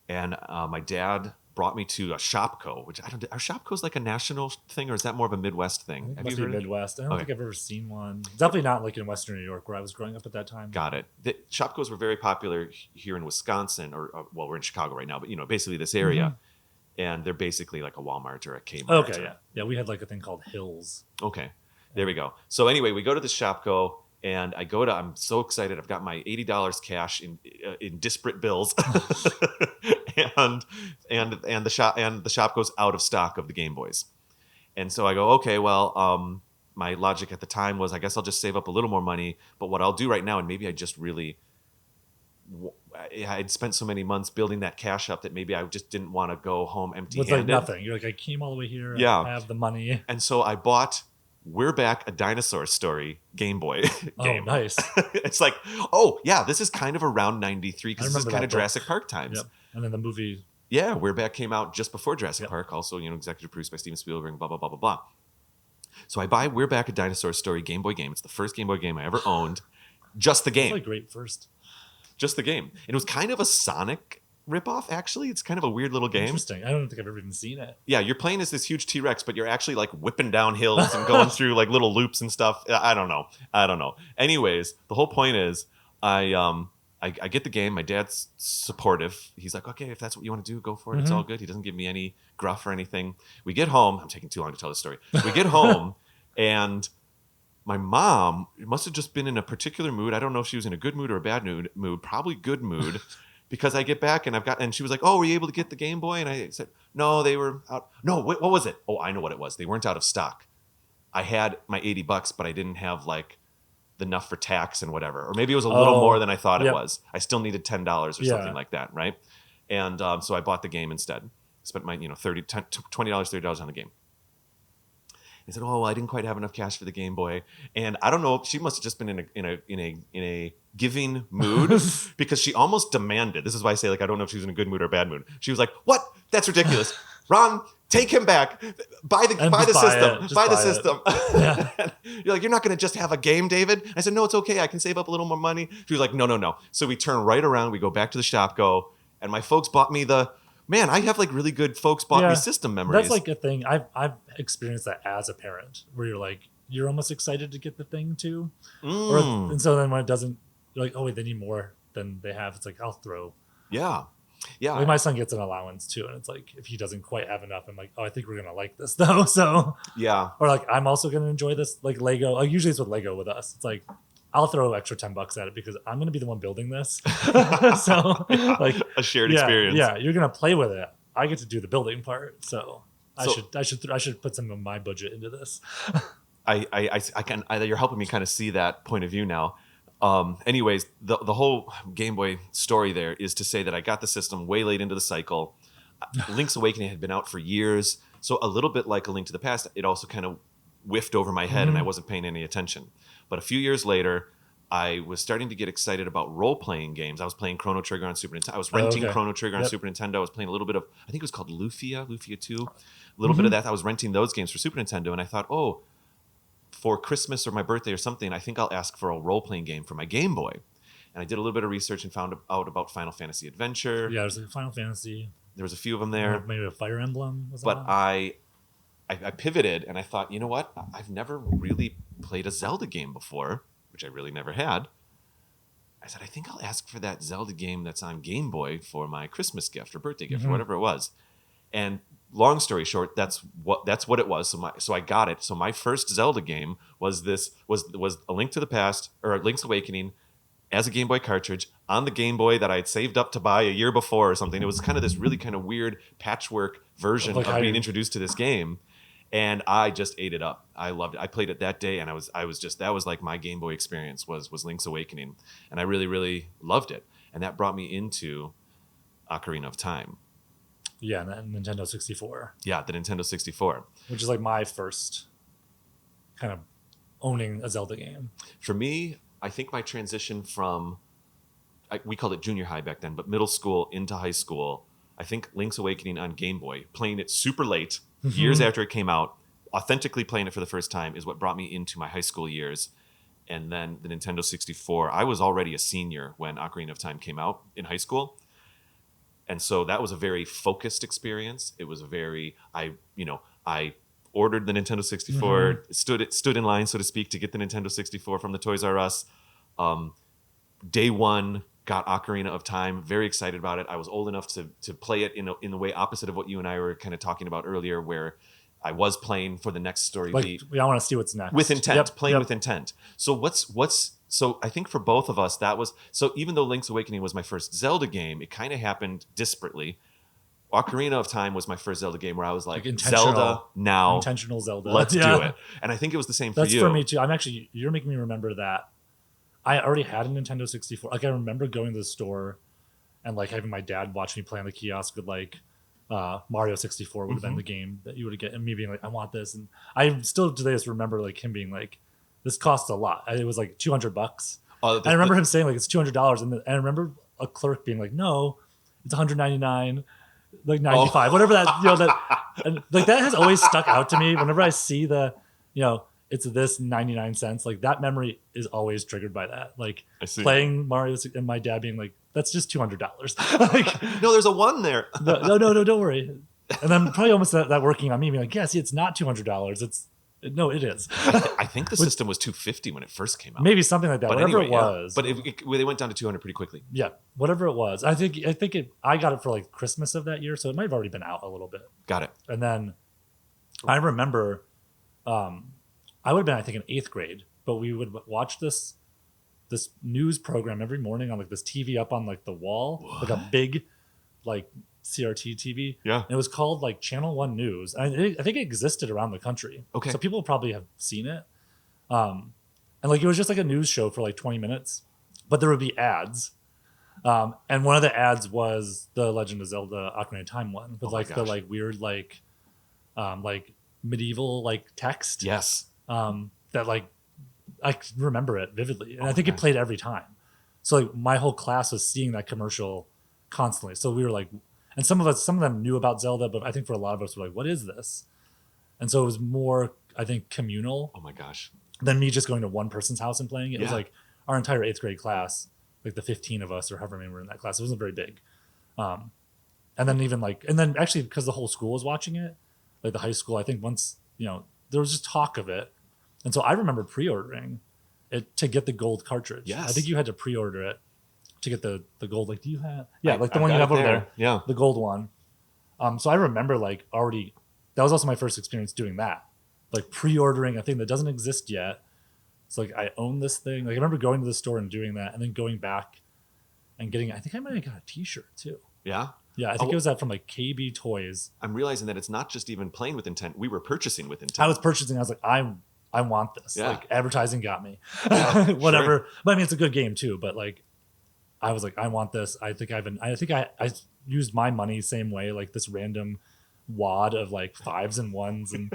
and my dad brought me to a Shopko, which I don't. Are Shopkos like a national thing, or is that more of a Midwest thing? It must be Midwest. I don't think I've ever seen one. Definitely not like in Western New York where I was growing up at that time. Got it. The Shopkos were very popular here in Wisconsin, or we're in Chicago right now, but basically this area, and they're basically like a Walmart or a Kmart. Okay, yeah. We had like a thing called Hills. Okay, there we go. So anyway, we go to the Shopko. And I'm so excited. I've got my $80 cash in disparate bills, and the shop goes out of stock of the Game Boys, and so I go, okay, well, my logic at the time was, I guess I'll just save up a little more money. But what I'll do right now, and maybe I just really, I'd spent so many months building that cash up that maybe I just didn't want to go home empty-handed. With like nothing. You're like, I came all the way here. Yeah. I have the money. And so I bought We're Back, a Dinosaur Story Game Boy game. Oh, nice. It's like, oh, yeah, this is kind of around 93 because this is kind of Jurassic Park times. Yep. And then the movie. Yeah, We're Back came out just before Jurassic Park. Also, executive produced by Steven Spielberg and blah, blah, blah, blah, blah. So I buy We're Back, a Dinosaur Story Game Boy game. It's the first Game Boy game I ever owned. Just the game. That's like great first. Just the game. And it was kind of a Sonic ripoff, actually. It's kind of a weird little game. Interesting. I don't think I've ever even seen it. Yeah, you're playing as this huge T-Rex, but you're actually like whipping down hills and going through like little loops and stuff. I don't know. Anyways, the whole point is I get the game. My dad's supportive. He's like, okay, if that's what you want to do, go for it. It's all good. He doesn't give me any gruff or anything. We get home. I'm taking too long to tell this story. We get home and my mom must have just been in a particular mood. I don't know if she was in a good mood or a bad mood. Probably good mood. Because I get back and she was like, oh, were you able to get the Game Boy? And I said, no, they were out. No, what was it? Oh, I know what it was. They weren't out of stock. I had my $80, but I didn't have like enough for tax and whatever. Or maybe it was a little more than I thought it was. I still needed $10 or something like that, right? And so I bought the game instead. Spent my $20, $30 on the game. I said, "Oh, well, I didn't quite have enough cash for the Game Boy," and I don't know. She must have just been in a giving mood because she almost demanded. This is why I say, like, I don't know if she was in a good mood or a bad mood. She was like, "What? That's ridiculous, Ron. Take him back. Buy the system. Buy the system." Yeah. You're like, "You're not going to just have a game, David." I said, "No, it's okay. I can save up a little more money." She was like, "No." So we turn right around. We go back to the shop. And my folks bought me the. Man, I have like really good folks bought me system memories. That's like a thing. I've experienced that as a parent, where you're almost excited to get the thing too, and so then when it doesn't, you're like, oh wait, they need more than they have. It's like I'll throw. Yeah. Like my son gets an allowance too, and it's like if he doesn't quite have enough, I'm like, oh, I think we're gonna like this though. So yeah. Or like I'm also gonna enjoy this. Like Lego. Like usually it's with Lego with us. It's like I'll throw extra $10 at it because I'm going to be the one building this. So like a shared experience. Yeah. You're going to play with it. I get to do the building part. So I should put some of my budget into this. You're helping me kind of see that point of view now. Anyways, the whole Game Boy story there is to say that I got the system way late into the cycle. Link's Awakening had been out for years. So a little bit like A Link to the Past, it also kind of whiffed over my head and I wasn't paying any attention. But a few years later, I was starting to get excited about role-playing games. I was playing Chrono Trigger on Super Nintendo. I was renting Chrono Trigger on Super Nintendo. I was playing a little bit of, I think it was called Lufia 2. A little bit of that. I was renting those games for Super Nintendo. And I thought, oh, for Christmas or my birthday or something, I think I'll ask for a role-playing game for my Game Boy. And I did a little bit of research and found out about Final Fantasy Adventure. Yeah, there's like Final Fantasy. There was a few of them there. Maybe a Fire Emblem. But I pivoted and I thought, you know what? I've never really played a Zelda game before, which I really never had. I said, I think I'll ask for that Zelda game that's on Game Boy for my Christmas gift or birthday gift or whatever it was. And long story short, that's what it was. So I got it. So my first Zelda game was A Link to the Past or Link's Awakening as a Game Boy cartridge on the Game Boy that I had saved up to buy a year before or something. It was kind of this really kind of weird patchwork version of being introduced to this game. And I just ate it up. I loved it. I played it that day, and I was just that was like my Game Boy experience was Link's Awakening, and I really really loved it. And that brought me into Ocarina of Time. Yeah, and the Nintendo 64. Yeah, the Nintendo 64, which is like my first kind of owning a Zelda game. For me, I think my transition from we called it junior high back then, but middle school into high school. I think Link's Awakening on Game Boy, playing it super late. Years after it came out, authentically playing it for the first time is what brought me into my high school years. And then the Nintendo 64, I was already a senior when Ocarina of Time came out in high school. And so that was a very focused experience. It was a very, I ordered the Nintendo 64, stood in line, so to speak, to get the Nintendo 64 from the Toys R Us. Day one, got Ocarina of Time, very excited about it. I was old enough to play it in the way opposite of what you and I were kind of talking about earlier, where I was playing for the next story beat. I want to see what's next. With intent, playing with intent. So so I think for both of us, that was, so even though Link's Awakening was my first Zelda game, it kind of happened disparately. Ocarina of Time was my first Zelda game where I was like intentional- Zelda now. Intentional Zelda. Let's Yeah. do it. And I think it was the same for That's you. for me too. You're making me remember that I already had a Nintendo 64. Like I remember going to the store and like having my dad watch me play on the kiosk with like Mario 64 would have been the game that you would get, and me being like, I want this. And I still today just remember like him being like, this costs a lot. It was like $200. I remember him saying like it's $200, and I remember a clerk being like, no, it's $199, like 95, whatever that that and like that has always stuck out to me. Whenever I see the, it's this 99 cents, like that memory is always triggered by that. Like playing Mario and my dad being like, that's just $200. Like no, there's a one there. no, don't worry. And I'm probably almost that working on me being like, yeah, see, it's not $200. It is. I think the system was $250 when it first came out. Maybe something like that. But whatever anyway, it was. But they went down to $200 pretty quickly. Yeah, whatever it was. I got it for like Christmas of that year, so it might have already been out a little bit. Got it. And then I remember, I would have been, I think, in 8th grade, but we would watch this news program every morning on like this TV up on like the wall, like a big, like CRT TV. Yeah. And it was called like Channel 1 News. I think it existed around the country. Okay. So people probably have seen it. And like it was just like a news show for like 20 minutes, but there would be ads. And one of the ads was the Legend of Zelda Ocarina of Time one with the like weird like medieval like text. Yes. That like I remember it vividly, and I think it played every time. So like my whole class was seeing that commercial constantly. So we were like, and some of them knew about Zelda, but I think for a lot of us were like, what is this? And so it was more, I think, communal. Oh my gosh. Than me just going to one person's house and playing it. It was Yeah. like our entire 8th grade class, like the 15 of us or however many were in that class. It wasn't very big. And then actually because the whole school was watching it, like the high school, I think once, there was just talk of it. And so I remember pre-ordering it to get the gold cartridge. Yes. I think you had to pre-order it to get the gold. Like, do you have? Yeah, like the one you have over there. Yeah. The gold one. So I remember like already, that was also my first experience doing that. Like pre-ordering a thing that doesn't exist yet. It's like, I own this thing. Like I remember going to the store and doing that and then going back and getting, I think I might have got a t-shirt too. Yeah. Yeah, I think it was that from like KB Toys. I'm realizing that it's not just even playing with intent. We were purchasing with intent. I was purchasing. I was like, I want this. Yeah. Like advertising got me. Yeah, Whatever. sure. But I mean, it's a good game too. But like, I was like, I want this. I think I used my money same way. Like this random wad of like 5s and 1s and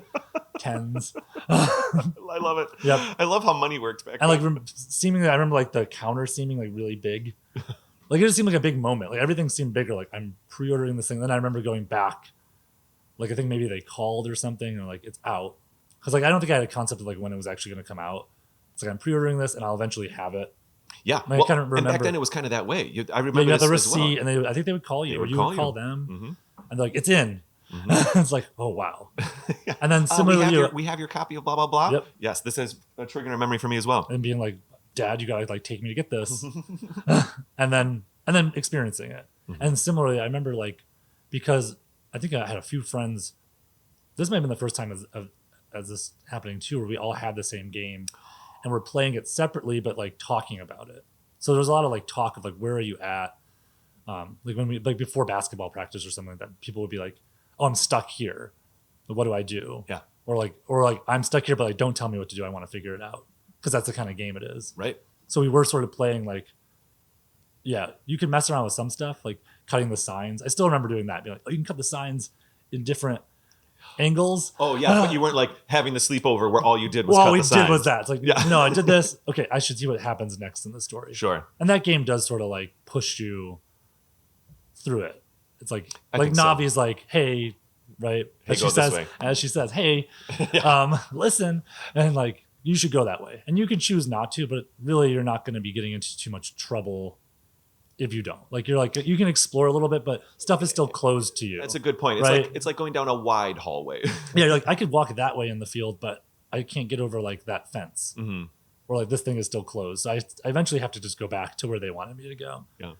10s. I love it. Yep. I love how money worked back And then. like seemingly, I remember like the counter seeming like really big. Like it just seemed like a big moment. Like everything seemed bigger. Like I'm pre-ordering this thing. Then I remember going back. Like I think maybe they called or something, or like it's out. Because like I don't think I had a concept of like when it was actually going to come out. It's like I'm pre-ordering this and I'll eventually have it. Yeah. I kind of remember. And back then it was kind of that way. I remember you had this the as well. receipt, and I think they would call you, or you would call them, and they're like, "It's in." It's like, oh wow. And then similarly, we have your copy of blah blah blah. Yep. Yes, this is a triggering memory for me as well. and being like, "Dad, you gotta like take me to get this," and then experiencing it. And similarly, I remember like because I think I had a few friends. This might have been the first time as this happening too, where we all had the same game, and we're playing it separately, but like talking about it. So there's a lot of like talk of like, where are you at? Like when we like before basketball practice or something like that, people would be like, "Oh, I'm stuck here. What do I do?" Yeah. Or like I'm stuck here, but like don't tell me what to do. I want to figure it out, because that's the kind of game it is. Right. So we were sort of playing like, yeah, you can mess around with some stuff like cutting the signs. I still remember doing that. Being like, oh, you can cut the signs in different angles. Oh yeah, but you weren't like having the sleepover where all you did was Well, cut all we the signs. did was that. It's like, Yeah. no, I did this. Okay, I should see what happens next in the story. Sure. And that game does sort of like push you through it. It's like I think so. Navi's like, hey, right? Hey, go this way. As she says, hey, Yeah. listen, and like you should go that way. And you can choose not to, but really you're not going to be getting into too much trouble if you don't. Like you're like, you can explore a little bit, but stuff is still closed to you. That's a good point. It's Right? it's like going down a wide hallway. Yeah, you're like I could walk that way in the field, but I can't get over like that fence. Mm-hmm. Or like this thing is still closed. So I eventually have to just go back to where they wanted me to go. Yeah.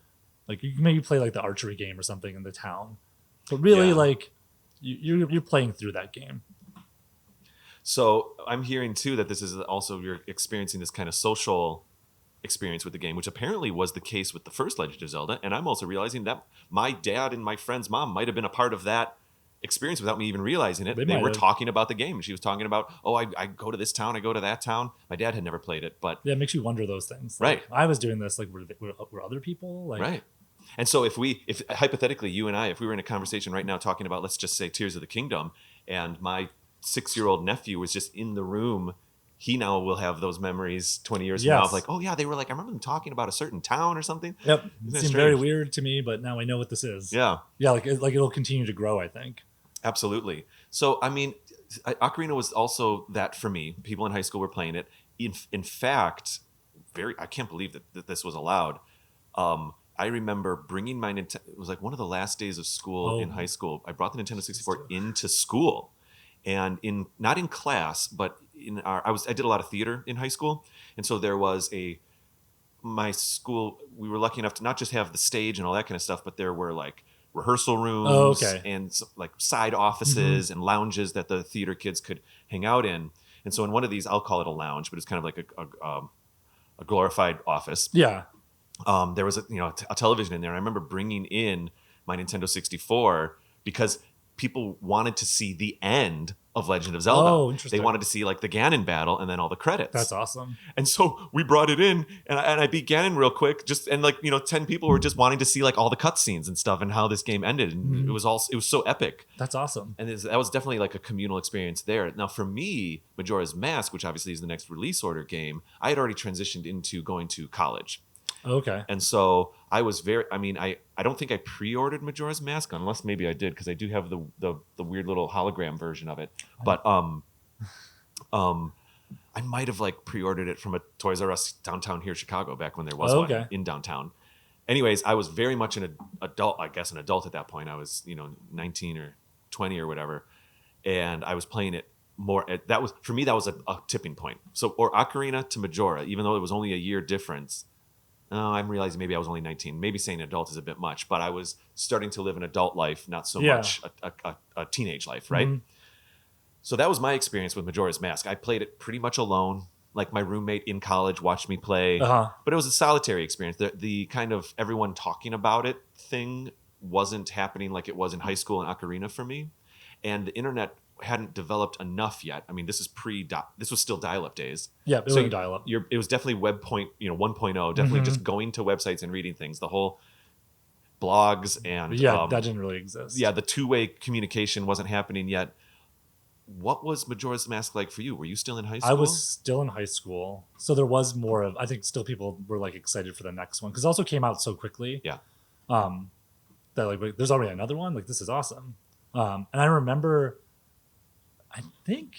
Like you can maybe play like the archery game or something in the town, but really Yeah. like you're playing through that game. So I'm hearing too that this is also you're experiencing this kind of social experience with the game, which apparently was the case with the first Legend of Zelda. And I'm also realizing that my dad and my friend's mom might have been a part of that experience without me even realizing it. They were talking about the game. She was talking about, oh, I go to this town, I go to that town. My dad had never played it, but yeah, it makes you wonder those things. Right. I was doing this. Like, were other people like? Right. And so if hypothetically you and I, if we were in a conversation right now talking about, let's just say Tears of the Kingdom, and my 6-year-old nephew was just in the room, he now will have those memories 20 years from now of like, oh yeah, they were like, I remember them talking about a certain town or something. Yep. It seemed very weird to me, but now I know what this is. Yeah. Yeah. Like it'll continue to grow, I think. Absolutely. So, I mean, Ocarina was also that for me. People in high school were playing it. In fact, I can't believe that this was allowed. I remember bringing my Nintendo. It was like one of the last days of school in high school. I brought the Nintendo 64 into school, and not in class, but I did a lot of theater in high school, and so there was my school. We were lucky enough to not just have the stage and all that kind of stuff, but there were like rehearsal rooms and like side offices and lounges that the theater kids could hang out in. And so in one of these, I'll call it a lounge, but it's kind of like a glorified office. Yeah. There was a television in there. I remember bringing in my Nintendo 64 because people wanted to see the end of Legend of Zelda. Oh, interesting. They wanted to see like the Ganon battle and then all the credits. That's awesome. And so we brought it in, and I beat Ganon real quick. 10 people were just wanting to see like all the cutscenes and stuff and how this game ended. And it was so epic. That's awesome. And that was definitely like a communal experience there. Now for me, Majora's Mask, which obviously is the next release order game, I had already transitioned into going to college. Okay. And so I was I don't think I pre-ordered Majora's Mask, unless maybe I did, because I do have the weird little hologram version of it. But I might have like pre-ordered it from a Toys R Us downtown here in Chicago back when there was one in downtown. Anyways, I was very much an adult at that point. I was 19 or 20 or whatever, and I was playing it more. That was for me, that was a tipping point. So Ocarina to Majora, even though it was only a year difference. I'm realizing maybe I was only 19. Maybe saying adult is a bit much, but I was starting to live an adult life, not so much a teenage life, right? Mm-hmm. So that was my experience with Majora's Mask. I played it pretty much alone. Like my roommate in college watched me play, but it was a solitary experience. The kind of everyone talking about it thing wasn't happening like it was in high school and Ocarina for me. And the internet hadn't developed enough yet. I mean, this was still dial-up days. Yeah, it was dial-up. It was definitely 1.0, definitely just going to websites and reading things. The whole blogs and that didn't really exist. Yeah, the two-way communication wasn't happening yet. What was Majora's Mask like for you? Were you still in high school? I was still in high school, so there was more of. I think still people were like excited for the next one because it also came out so quickly. Yeah. That like there's already another one. Like this is awesome. And I remember. I think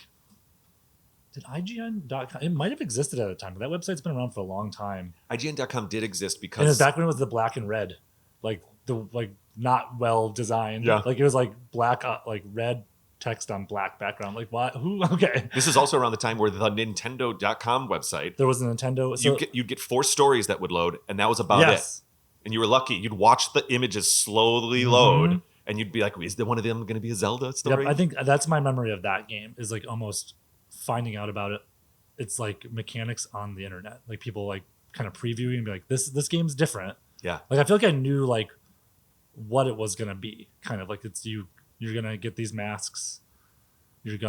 did IGN.com, it might have existed at a time, but that website's been around for a long time. IGN.com did exist because and it was back when it was the black and red, like not well designed. Yeah. Like it was like black, like red text on black background. Like what? Who? Okay. This is also around the time where the Nintendo.com website. There was a Nintendo. So, you'd get 4 stories that would load, and that was about it. And you were lucky. You'd watch the images slowly load. And you'd be like, is one of them going to be a Zelda story? Yep, I think that's my memory of that game is like almost finding out about it. It's like mechanics on the internet. Like people like kind of previewing and be like, this game's different. Yeah. Like I feel like I knew like what it was going to be. Kind of like you're going to get these masks. There's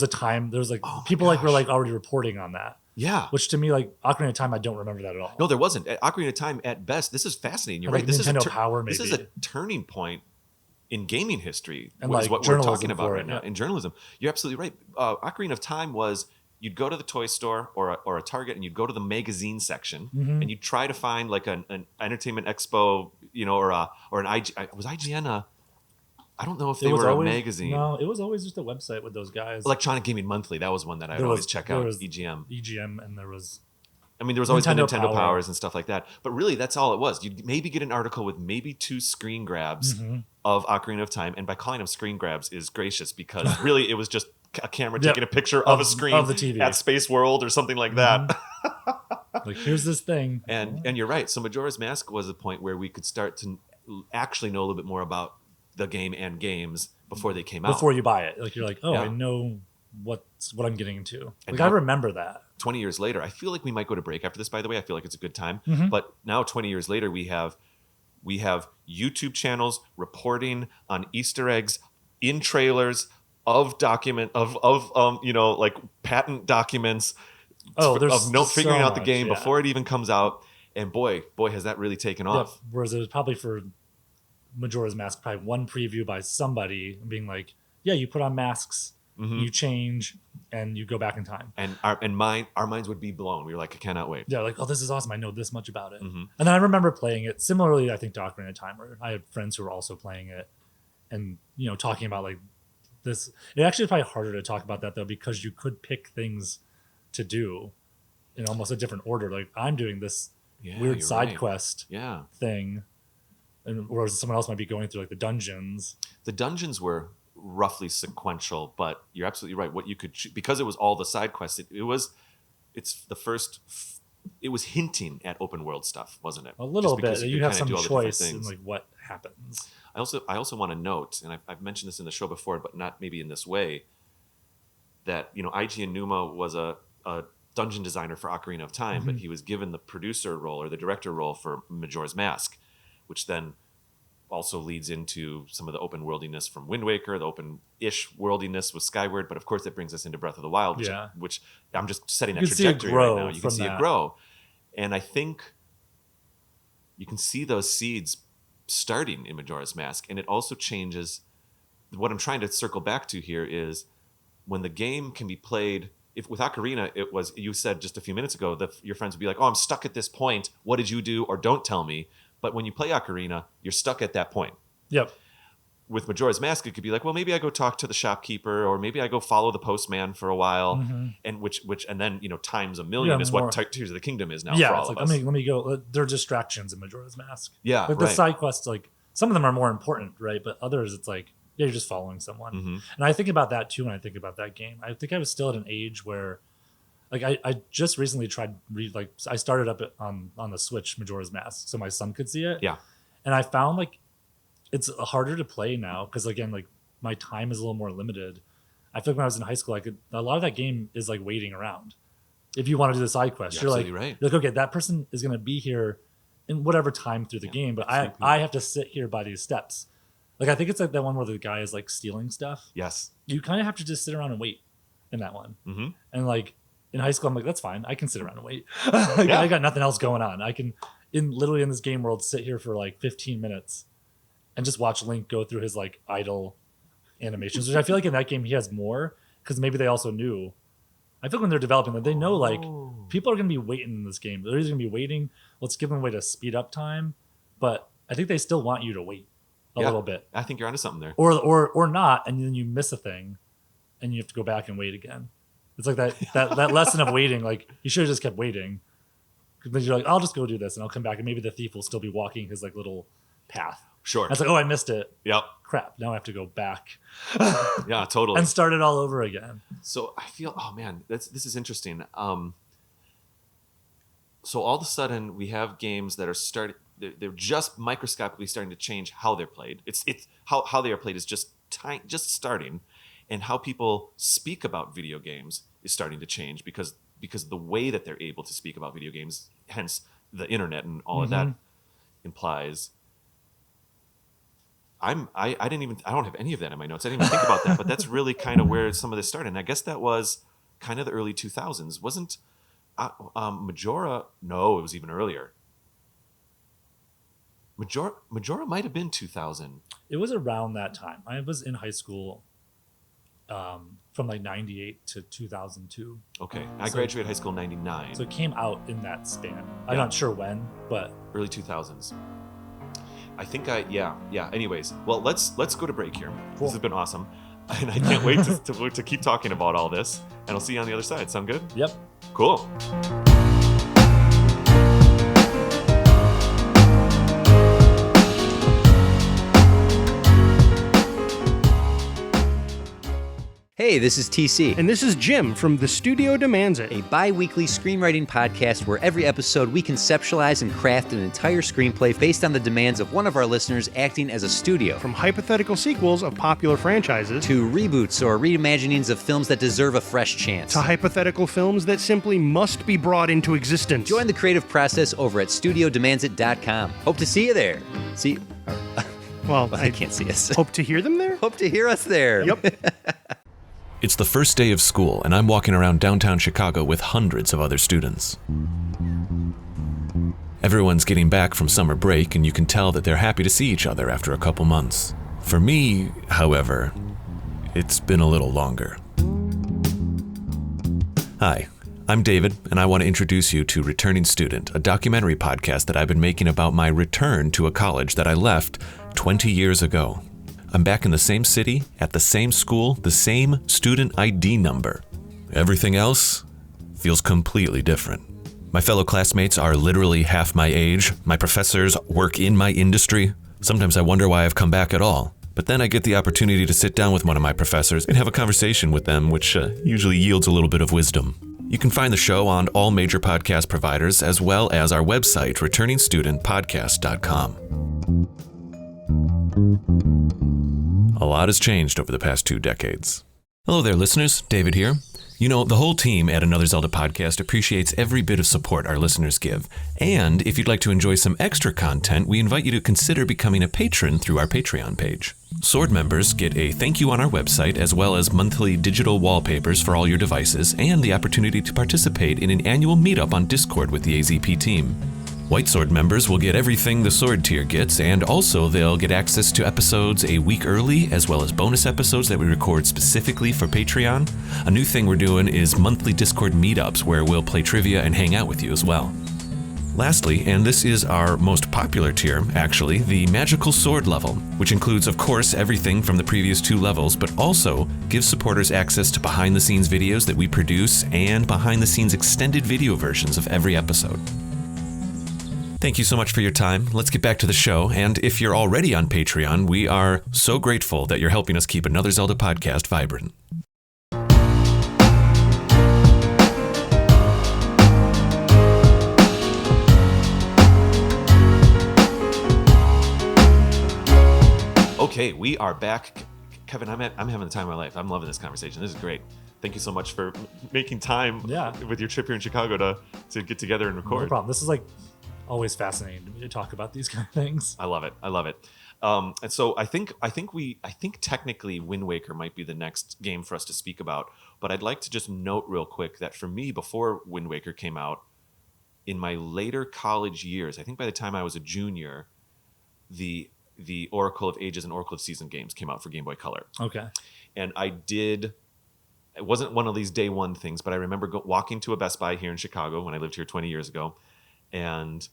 a time, there's like people like were like already reporting on that. Yeah. Which to me, like Ocarina of Time, I don't remember that at all. No, there wasn't. At Ocarina of Time, at best, this is fascinating. You're like right. This Nintendo is Power, maybe. This is a turning point in gaming history. And is like what we're talking about right now. Yeah. In journalism. You're absolutely right. Ocarina of Time was you'd go to the toy store or a Target and you'd go to the magazine section and you'd try to find like an Entertainment Expo, or an IGN. Was IGN I don't know if they were a magazine. No, it was always just a website with those guys. Electronic Gaming Monthly. That was one that I'd always check out. EGM. EGM, and there was. I mean, there was always the Nintendo Powers and stuff like that. But really, that's all it was. You'd maybe get an article with maybe 2 screen grabs of Ocarina of Time. And by calling them screen grabs is gracious because really it was just a camera taking a picture of a screen of the TV at Space World or something like that. Like, here's this thing. And you're right. So Majora's Mask was a point where we could start to actually know a little bit more about the game and games before they came out. Before you buy it. Like, you're like, I know what I'm getting into. And Like I remember that. 20 years later, I feel like we might go to break after this, by the way. I feel like it's a good time. Mm-hmm. But now 20 years later, we have YouTube channels reporting on Easter eggs in trailers of like patent documents figuring out the game before it even comes out. And boy, has that really taken off. Whereas it was probably for Majora's Mask, probably one preview by somebody being like, yeah, you put on masks, you change, and you go back in time. And our minds would be blown. We were like, I cannot wait. Yeah, like, oh, this is awesome. I know this much about it. And then I remember playing it similarly, I think, to Ocarina of Time, where I had friends who were also playing it and, talking about like this. It actually is probably harder to talk about that, though, because you could pick things to do in almost a different order. Like, I'm doing this weird side quest thing, and whereas someone else might be going through like the dungeons. The dungeons were roughly sequential, but you're absolutely right. What you could because it was all the side quests. It was hinting at open world stuff, wasn't it? A little bit. You have some choice in like what happens. I also want to note, and I've mentioned this in the show before, but not maybe in this way, that Eiji Aonuma was a dungeon designer for Ocarina of Time, but he was given the producer role or the director role for Majora's Mask, which then also leads into some of the open worldiness from Wind Waker, the open-ish worldiness with Skyward, but of course that brings us into Breath of the Wild, which I'm just setting that trajectory right now. You can see it grow. And I think you can see those seeds starting in Majora's Mask, and it also changes. What I'm trying to circle back to here is when the game can be played. If with Ocarina, it was, you said just a few minutes ago that your friends would be like, oh, I'm stuck at this point. What did you do? Or don't tell me. But when you play Ocarina, you're stuck at that point. Yep. With Majora's Mask, it could be like, well, maybe I go talk to the shopkeeper, or maybe I go follow the postman for a while, and then times a million is what Tears of the Kingdom is now for all of us. Let me go. There are distractions in Majora's Mask. Yeah, but the side quests, like some of them are more important, right? But others, it's like, yeah, you're just following someone. And I think about that too when I think about that game. I think I was still at an age where, like, I just recently I started up on the Switch Majora's Mask so my son could see it. Yeah. And I found like it's harder to play now because, again, like my time is a little more limited. I feel like when I was in high school, a lot of that game is like waiting around. If you want to do the side quest, you're like, right. You're like, okay, that person is going to be here in whatever time through the game, but I have to sit here by these steps. Like, I think it's like that one where the guy is like stealing stuff. Yes. You kind of have to just sit around and wait in that one. And like in high school, I'm like, that's fine. I can sit around and wait. I got nothing else going on. I can literally in this game world sit here for like 15 minutes and just watch Link go through his like idle animations, which I feel like in that game he has more because maybe they also knew. I feel like when they're developing that, they know like people are going to be waiting in this game. They're either going to be waiting. Let's give them a way to speed up time. But I think they still want you to wait a little bit. I think you're onto something there. Or not, and then you miss a thing and you have to go back and wait again. It's like that lesson of waiting. Like, you should have just kept waiting. Then you're like, I'll just go do this and I'll come back and maybe the thief will still be walking his like little path. Sure. And it's like, oh, I missed it. Yep. Crap. Now I have to go back. Yeah, totally. And start it all over again. So I feel, oh man, this is interesting. So all of a sudden we have games that are they're just microscopically starting to change how they're played. It's how they are played is just starting, and how people speak about video games is starting to change because the way that they're able to speak about video games, hence the internet and all of that implies. I don't have any of that in my notes. I didn't even think about that, but that's really kind of where some of this started. And I guess that was kind of the early 2000s. Wasn't Majora? No, it was even earlier. Majora might have been 2000. It was around that time. I was in high school from like 98 to 2002. Okay. I graduated high school in 99. So it came out in that span. I'm not sure when, but early 2000s. I think yeah. Anyways, well, let's go to break here. Cool. This has been awesome. And I can't wait to keep talking about all this. And I'll see you on the other side. Sound good? Yep. Cool. Hey, Hey, this is TC. And this is Jim from The Studio Demands It, A bi-weekly screenwriting podcast where every episode we conceptualize and craft an entire screenplay based on the demands of one of our listeners acting as a studio. From hypothetical sequels of popular franchises to reboots or reimaginings of films that deserve a fresh chance. to hypothetical films that simply must be brought into existence. Join the creative process over at studiodemandsit.com. Hope to see you there. See, Well, I can't see us. hope to hear them there. Hope to hear us there. Yep. It's the first day of school, and I'm walking around downtown Chicago with hundreds of other students. Everyone's getting back from summer break, and you can tell that they're happy to see each other after a couple months. For me, however, it's been a little longer. Hi, I'm David, and I want to introduce you to Returning Student, a documentary podcast that I've been making about my return to a college that I left 20 years ago. I'm back in the same city, at the same school, the same student ID number. Everything else feels completely different. My fellow classmates are literally half my age. My professors work in my industry. Sometimes I wonder why I've come back at all. But then I get the opportunity to sit down with one of my professors and have a conversation with them, which usually yields a little bit of wisdom. You can find the show on all major podcast providers, as well as our website, returningstudentpodcast.com. A lot has changed over the past 2 decades. Hello there, listeners. David here. You know, the whole team at Another Zelda Podcast appreciates every bit of support our listeners give. And if you'd like to enjoy some extra content, we invite you to consider becoming a patron through our Patreon page. Sword members get a thank you on our website, as well as monthly digital wallpapers for all your devices, and the opportunity to participate in an annual meetup on Discord with the AZP team. White Sword members will get everything the Sword tier gets, and also they'll get access to episodes a week early, as well as bonus episodes that we record specifically for Patreon. A new thing we're doing is monthly Discord meetups where we'll play trivia and hang out with you as well. Lastly, and this is our most popular tier, actually, the Magical Sword level, which includes, of course, everything from the previous 2 levels, but also gives supporters access to behind-the-scenes videos that we produce and behind-the-scenes extended video versions of every episode. Thank you so much for your time. Let's get back to the show. And if you're already on Patreon, we are so grateful that you're helping us keep Another Zelda Podcast vibrant. Okay, we are back. Kevin, I'm having the time of my life. I'm loving this conversation. This is great. Thank you so much for making time with your trip here in Chicago to get together and record. No problem. This is like always fascinating to me to talk about these kind of things. I love it. And so I think technically Wind Waker might be the next game for us to speak about. But I'd like to just note real quick that for me, before Wind Waker came out, in my later college years, I think by the time I was a junior, the Oracle of Ages and Oracle of Season games came out for Game Boy Color. Okay. And it wasn't one of these day one things, but I remember walking to a Best Buy here in Chicago when I lived here 20 years ago, and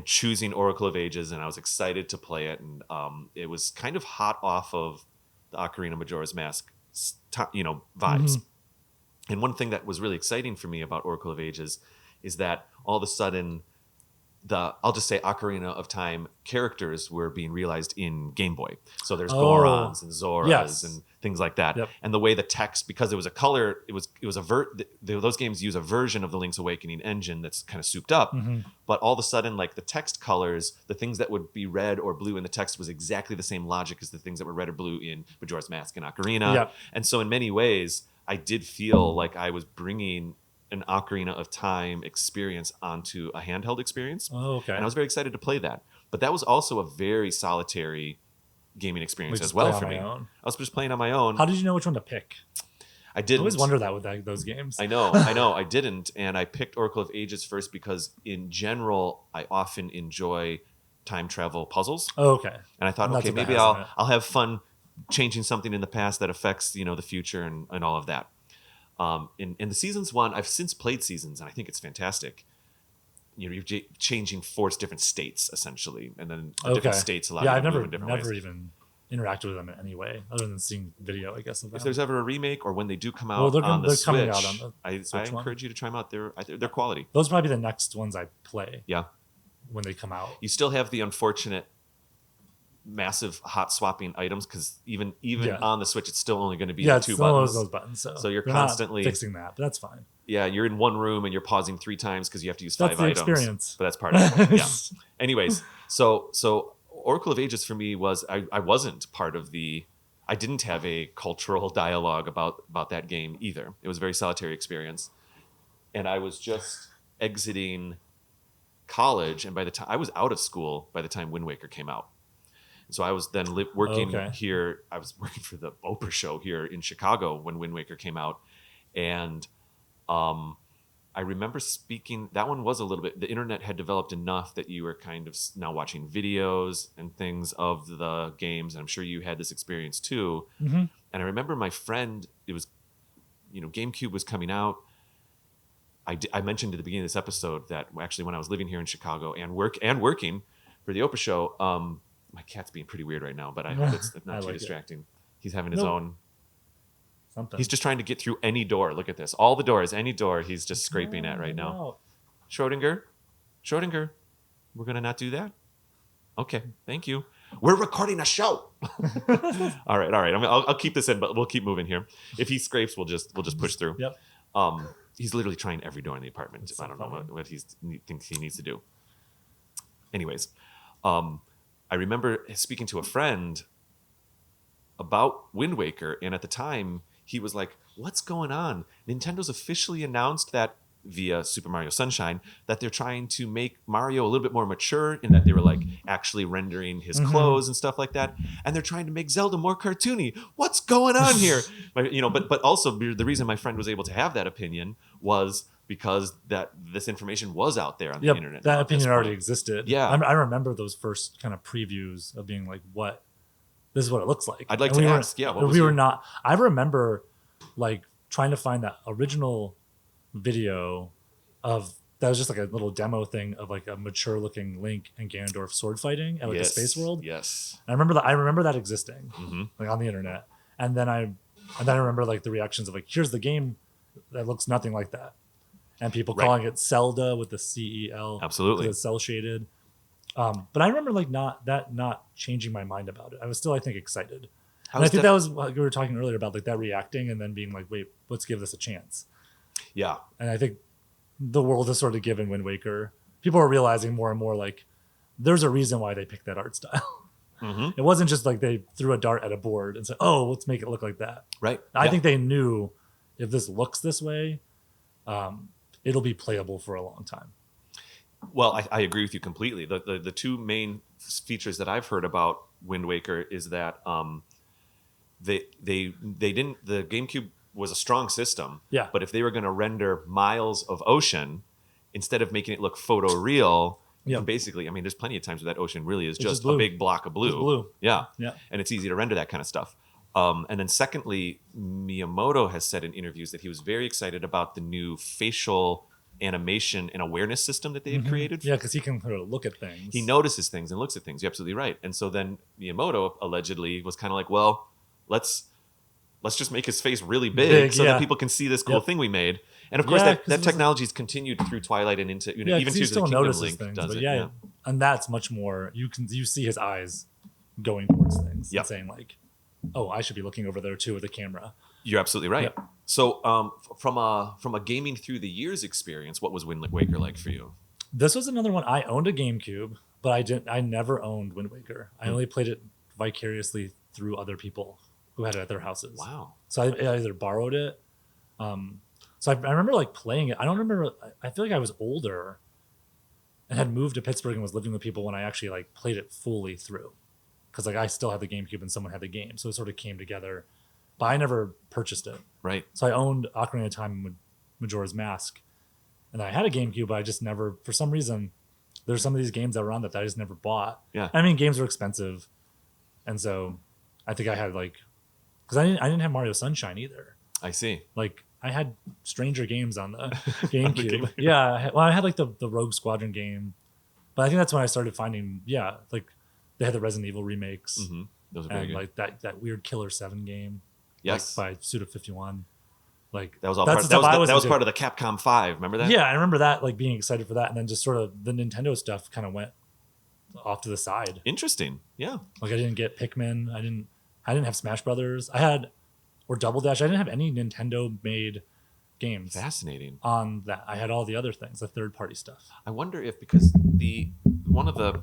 choosing Oracle of Ages, and I was excited to play it. And it was kind of hot off of the Ocarina of Majora's Mask, vibes. Mm-hmm. And one thing that was really exciting for me about Oracle of Ages is that all of a sudden, I'll just say Ocarina of Time characters were being realized in Game Boy. So there's Gorons and Zoras and things like that. Yep. And the way the text, because it was a color, those games use a version of the Link's Awakening engine that's kind of souped up. Mm-hmm. But all of a sudden, like the text colors, the things that would be red or blue in the text was exactly the same logic as the things that were red or blue in Majora's Mask and Ocarina. Yep. And so in many ways, I did feel like I was bringing an Ocarina of Time experience onto a handheld experience. Oh, okay. And I was very excited to play that. But that was also a very solitary gaming experience as well for me. I was just playing on my own. How did you know which one to pick? I didn't. I always wonder that with those games. I know. I didn't. And I picked Oracle of Ages first because in general, I often enjoy time travel puzzles. Oh, okay. And I thought, okay, maybe I'll have fun changing something in the past that affects, the future and all of that. In the Seasons one, I've since played Seasons, and I think it's fantastic. You're changing 4 different states essentially, and then the different states allow you to move in different ways. I've never even interacted with them in any way other than seeing video, I guess. Of if there's ever a remake or when they do come out on the Switch, I encourage you to try them out. They're quality. Those might be the next ones I play. Yeah, when they come out. You still have the unfortunate massive hot swapping items because even Yeah. on the Switch, it's still only going to be Yeah, the it's two still buttons. those buttons. So you're they're not constantly fixing that, but that's fine. Yeah, you're in one room and you're pausing 3 times because you have to use That's 5 the items. experience. But that's part of it. Yeah. Anyways, so Oracle of Ages for me was I wasn't part of I didn't have a cultural dialogue about that game either. It was a very solitary experience. And I was just exiting college, and by the time I was out of school by the time Wind Waker came out. So I was then working here. I was working for the Oprah show here in Chicago when Wind Waker came out. And I remember speaking, that one was a little bit, the internet had developed enough that you were kind of now watching videos and things of the games. And I'm sure you had this experience too. Mm-hmm. And I remember my friend, it was, GameCube was coming out. I mentioned at the beginning of this episode that actually when I was living here in Chicago and working for the Oprah show, my cat's being pretty weird right now, but I hope it's not too distracting. He's having his own something. He's just trying to get through any door. Look at this. All the doors, any door he's just scraping at right now. Schrodinger, we're going to not do that? Okay, thank you. We're recording a show. All right. I'll keep this in, but we'll keep moving here. If he scrapes, we'll just push through. Yep. He's literally trying every door in the apartment. I don't know what he thinks he needs to do. Anyways, I remember speaking to a friend about Wind Waker, and at the time, he was like, what's going on? Nintendo's officially announced that via Super Mario Sunshine that they're trying to make Mario a little bit more mature in that they were like actually rendering his clothes and stuff like that. And they're trying to make Zelda more cartoony. What's going on here? But also the reason my friend was able to have that opinion was because that this information was out there on the internet. That opinion already existed. Yeah. I remember those first kind of previews of being like, this is what it looks like. I'd like to ask, I remember like trying to find that original video of that was just like a little demo thing of like a mature looking Link and Ganondorf sword fighting at like the space world. Yes. And I remember that existing like on the internet. And then I remember like the reactions of like, here's the game that looks nothing like that. And people calling it Zelda with the CEL. Absolutely. It's cell shaded. But I remember like not changing my mind about it. I was still, I think, excited. And I think that was what we were talking earlier about, like that reacting and then being like, wait, let's give this a chance. Yeah. And I think the world has sort of given Wind Waker. People are realizing more and more like there's a reason why they picked that art style. It wasn't just like they threw a dart at a board and said, oh, let's make it look like that. Right. I think they knew if this looks this way, it'll be playable for a long time. Well, I agree with you completely. The two main features that I've heard about Wind Waker is that they didn't. The GameCube was a strong system. Yeah. But if they were going to render miles of ocean, instead of making it look photoreal, you can basically, I mean, there's plenty of times where that ocean really is just a big block of blue. It's blue. Yeah. Yeah. And it's easy to render that kind of stuff. And then secondly, Miyamoto has said in interviews that he was very excited about the new facial animation and awareness system that they had created. Yeah, because he can sort of look at things. He notices things and looks at things. You're absolutely right. And so then Miyamoto allegedly was kind of like, well, let's just make his face really big so that people can see this cool thing we made. And of course, that technology's continued through Twilight and into even to the Kingdom Link things, does it. Yeah, and that's much more. You see his eyes going towards things and saying like, "Oh, I should be looking over there too with the camera." You're absolutely right. Yep. So, from a gaming through the years experience, what was Wind Waker like for you? This was another one. I owned a GameCube, but I never owned Wind Waker. I only played it vicariously through other people who had it at their houses. Wow. So I either borrowed it. So I remember like playing it. I don't remember. I feel like I was older and had moved to Pittsburgh and was living with people when I actually like played it fully through. Because like I still had the GameCube and someone had the game. So it sort of came together. But I never purchased it. Right. So I owned Ocarina of Time and Majora's Mask. And I had a GameCube, but I just never, for some reason, there's some of these games that were on that I just never bought. Yeah. I mean, games were expensive. And so I think I had like, because I didn't have Mario Sunshine either. I see. Like I had stranger games on the GameCube. Yeah. I had like the Rogue Squadron game. But I think that's when I started finding, like they had the Resident Evil remakes. Mm-hmm. Those are very good. Like that weird Killer 7 game. Yes. Like by Suda51. Like that was all part of the Capcom 5. Remember that? Yeah, I remember that, like being excited for that, and then just sort of the Nintendo stuff kind of went off to the side. Interesting. Yeah. Like I didn't get Pikmin. I didn't have Smash Brothers. Or Double Dash. I didn't have any Nintendo made games. Fascinating. On that, I had all the other things, the third party stuff. I wonder if, because one of the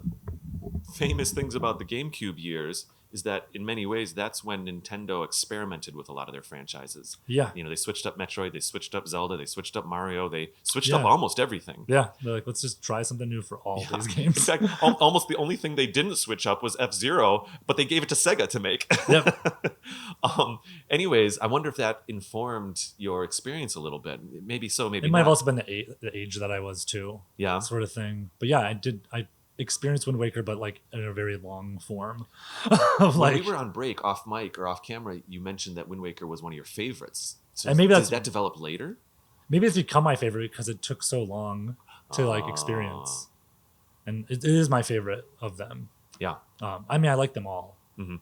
famous things about the GameCube years is that in many ways that's when Nintendo experimented with a lot of their franchises. Yeah. They switched up Metroid, they switched up Zelda, they switched up Mario, they switched up almost everything. Yeah, they're like, let's just try something new for all these games. In fact, almost the only thing they didn't switch up was F-Zero, but they gave it to Sega to make. Yep. Anyways, I wonder if that informed your experience a little bit. Maybe so, maybe it might not. have also been the age that I was too. Yeah. Sort of thing. But yeah, I experienced Wind Waker, but like in a very long form. When we were on break, off mic or off camera, you mentioned that Wind Waker was one of your favorites. So and maybe did that develop later? Maybe it's become my favorite because it took so long to like experience, and it is my favorite of them. Yeah. I mean, I like them all,